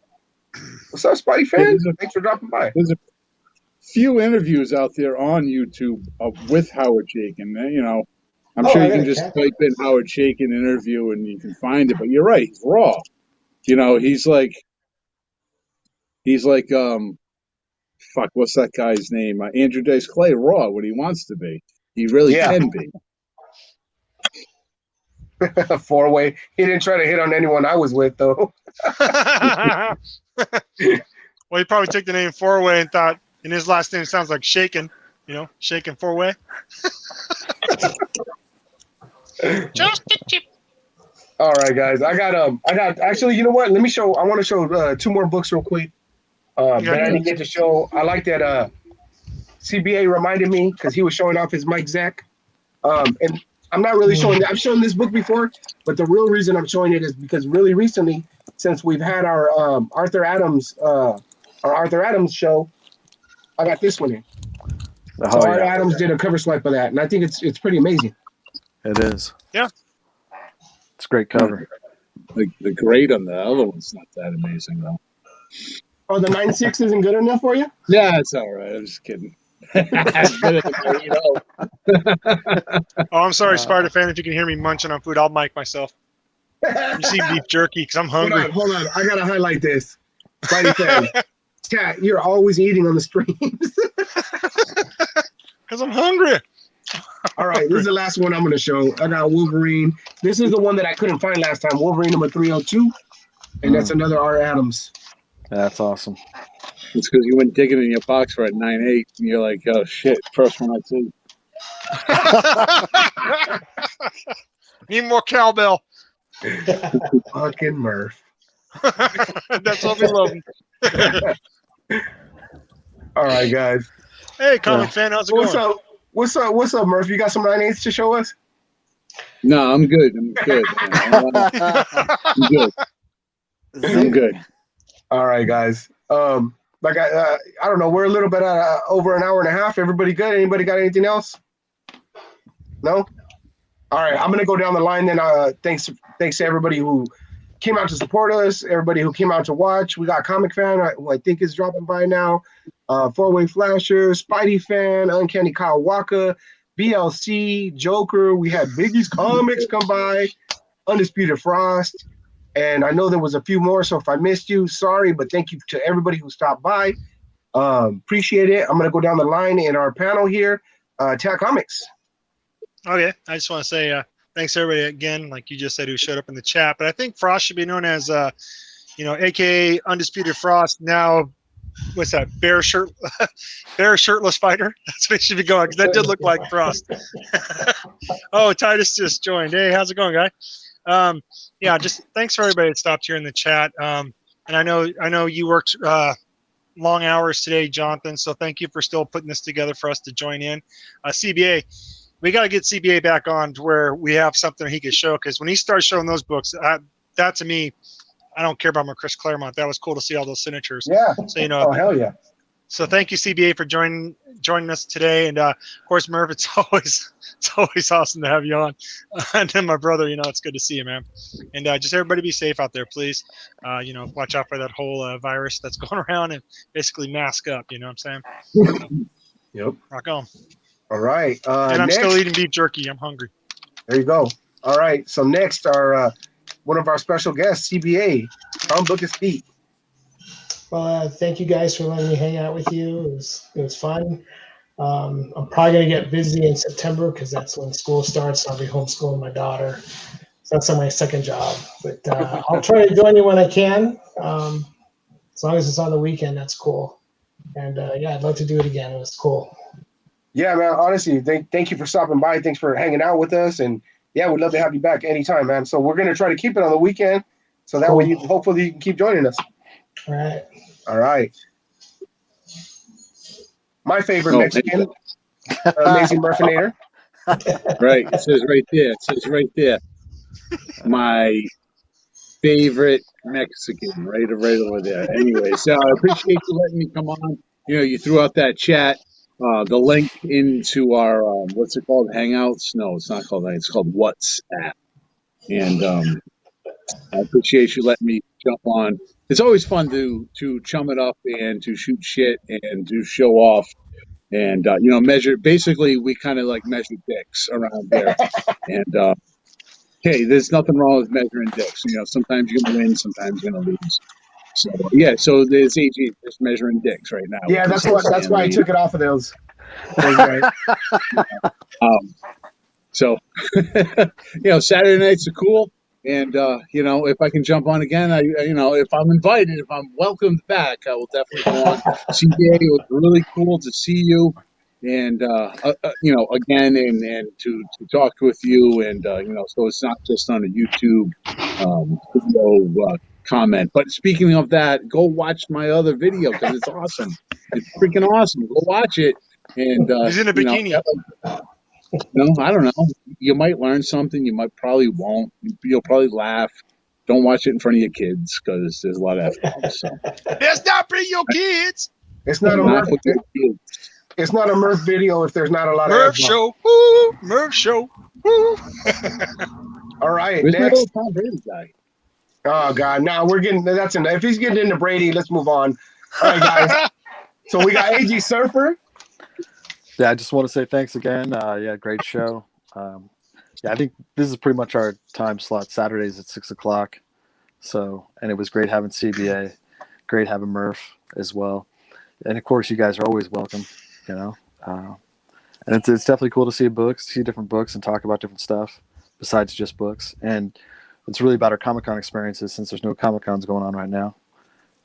What's up, Spidey fan? Thanks for dropping by. There's a few interviews out there on YouTube with Howard Shaken. I'm sure you can just type in Howard Shaken interview and you can find it. But you're right, he's raw. He's like, fuck, what's that guy's name? Andrew Dice Clay, raw when he wants to be. He really can be. 4-way. He didn't try to hit on anyone I was with, though. Well, he probably took the name 4-way and thought, and his last name sounds like Shaken. Shaken 4-way. Just a chip. All right, guys. I got actually, you know what? I want to show 2 more books real quick. That I didn't get to show. I like that CBA reminded me because he was showing off his Mike Zack. And I'm not really showing that. I've shown this book before, but the real reason I'm showing it is because really recently, since we've had our Arthur Adams show, I got this one in. So Arthur Adams did a cover swipe of that, and I think it's pretty amazing. It is. Yeah. It's a great cover. The grade on the other one's not that amazing, though. Oh, the 9.6 isn't good enough for you? Yeah, it's all right. I'm just kidding. Oh, I'm sorry, Spider fan. If you can hear me munching on food, I'll mic myself. You see beef jerky because I'm hungry. Hold on. I gotta highlight this. Spidey fan. Cat, you're always eating on the streams. Because I'm hungry. All right, this is the last one I'm going to show. I got Wolverine. This is the one that I couldn't find last time. Wolverine number 302, and that's another R. Adams. That's awesome. It's because you went digging in your box for a 9.8, and you're like, oh shit, first one I see. Need more cowbell. Fucking Murph. That's what we love him. All right, guys. Hey, comic fan, how's it going? What's up, Murph? You got some 9.8s to show us? No, I'm good. I'm good. I'm good. All right, guys. Like I don't know. We're a little bit over an hour and a half. Everybody good? Anybody got anything else? No. All right, I'm gonna go down the line then. Thanks to everybody who came out to support us. Everybody who came out to watch. We got Comic Fan, who I think is dropping by now. 4-Way Flasher, Spidey Fan, Uncanny Kyle Walker, BLC, Joker. We had Biggie's Comics come by, Undisputed Frost, and I know there was a few more. So if I missed you, sorry, but thank you to everybody who stopped by. Appreciate it. I'm gonna go down the line in our panel here. Tat Comics. Okay, I just want to say thanks everybody again, like you just said, who showed up in the chat. But I think Frost should be known as, AKA Undisputed Frost. Now, what's that? Bear shirtless fighter. That's what it should be going, because that did look like Frost. Oh, Titus just joined. Hey, how's it going, guy? Yeah, just thanks for everybody that stopped here in the chat. And I know you worked long hours today, Jonathan. So thank you for still putting this together for us to join in. CBA. We got to get CBA back on to where we have something he could show, because when he starts showing those books, that to me I don't care about my Chris Claremont. That was cool to see all those signatures. Yeah. So, you know, Oh, hell yeah. so thank you, CBA, for joining us today. And of course, Murph, it's always awesome to have you on. And then my brother, you know, it's good to see you, man. And just everybody be safe out there, please. You know, watch out for that whole virus that's going around, and basically mask up. You know what I'm saying? Yep. Rock on. All right. And I'm next, still eating beef jerky. I'm hungry. there you go. All right. So next, our one of our special guests, CBA, Comic Book Aesthete. Well, thank you guys for letting me hang out with you. It was fun. I'm probably going to get busy in September because that's when school starts. I'll be homeschooling my daughter. So that's my second job. But I'll try to join you when I can. As long as it's on the weekend, that's cool. And yeah, I'd love to do it again. It was cool. Yeah, man. Honestly, thank you for stopping by. Thanks for hanging out with us. And yeah, we'd love to have you back anytime, man. So we're going to try to keep it on the weekend. So that way, hopefully you can keep joining us. All right. All right. My favorite Mexican, Amazing Murphinator. Right. It says right there. It says right there. My favorite Mexican, right over there. Anyway, so I appreciate you letting me come on. You know, you threw out that chat, the link into our what's it called? Hangouts? No, it's not called that. It's called WhatsApp. And I appreciate you letting me jump on. It's always fun to chum it up and to shoot shit and to show off and you know, measure. Basically, we kind of like measure dicks around there. And hey, there's nothing wrong with measuring dicks. You know, sometimes you're gonna win, sometimes you're gonna lose. So yeah, so there's AG just measuring dicks right now. Yeah, that's why I took it off of those guys. So you know, Saturday nights are cool. And, you know, if I can jump on again, you know, if I'm invited, if I'm welcomed back, I will definitely go on. CBA, it was really cool to see you and, you know, again, and to talk with you. And, you know, so it's not just on a YouTube video comment. But speaking of that, go watch my other video because it's awesome. It's freaking awesome. Go watch it. And, He's in a bikini. You know, no, I don't know. You might learn something. You might probably won't. You'll probably laugh. Don't watch it in front of your kids because there's a lot of F-bombs. So. Let's not bring your kids. It's not a Murph. It's not a Murph video if there's not a lot Murph of show. Woo! Murph show. Woo! All right, Where's my next. little Tom Brady guy? Oh God, now we're getting that's enough. If he's getting into Brady, let's move on. All right, guys. So we got AG Surfer. Yeah, I just want to say thanks again. Yeah, great show. Yeah, I think this is pretty much our time slot. Saturdays at 6:00. So, and it was great having CBA, great having Murph as well, and of course you guys are always welcome. You know, and it's definitely cool to see different books, and talk about different stuff besides just books. And it's really about our Comic-Con experiences since there's no Comic-Cons going on right now.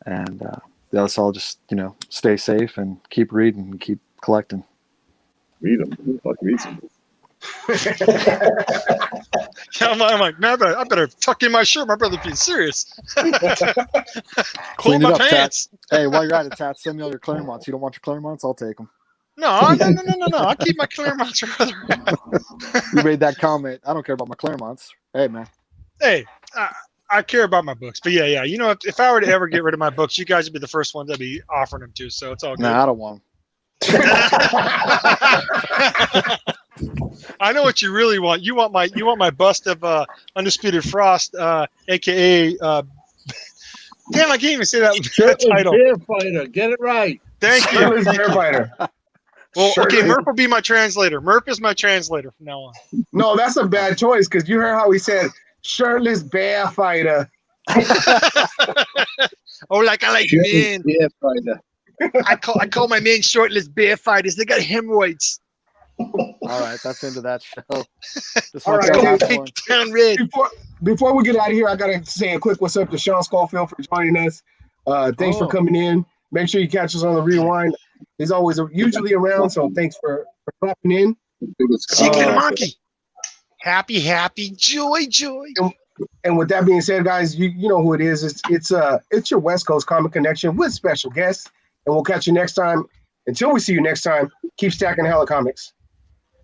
And yeah, let's all just stay safe and keep reading and keep collecting. Read them. Who the fuck reads them? I'm like, man, I better tuck in my shirt. My brother being serious. Clean my it up, pants. Tat. Hey, while you're at it, Tat, send me all your Claremonts. You don't want your Claremonts? I'll take them. No. I keep my Claremonts around. You made that comment. I don't care about my Claremonts. Hey, man. Hey, I care about my books, but yeah. You know, if I were to ever get rid of my books, you guys would be the first ones I'd be offering them to. So it's all good. Nah, I don't want them. I know what you really want. You want my bust of Undisputed Frost, aka damn, I can't even say that title. Bear fighter, get it right. Thank you. Shirtless Bear Fighter. Well, Shirtless. okay, Murph will be my translator. Murph is my translator from now on. No, that's a bad choice because you heard how he said shirtless bear fighter. Oh, like I like men. Bear fighter. I call my men shortless bear fighters. They got hemorrhoids. All right, that's into that show. This All one's right, our last Pink one. town red. Before we get out of here, I gotta say a quick what's up to Sean Schofield for joining us. Thanks for coming in. Make sure you catch us on the rewind. He's always usually around, so thanks for dropping in. Chicken monkey. Happy, joy. And with that being said, guys, you know who it is. It's your West Coast Comic Connection with special guests, and we'll catch you next time. Until we see you next time, keep stacking hella comics.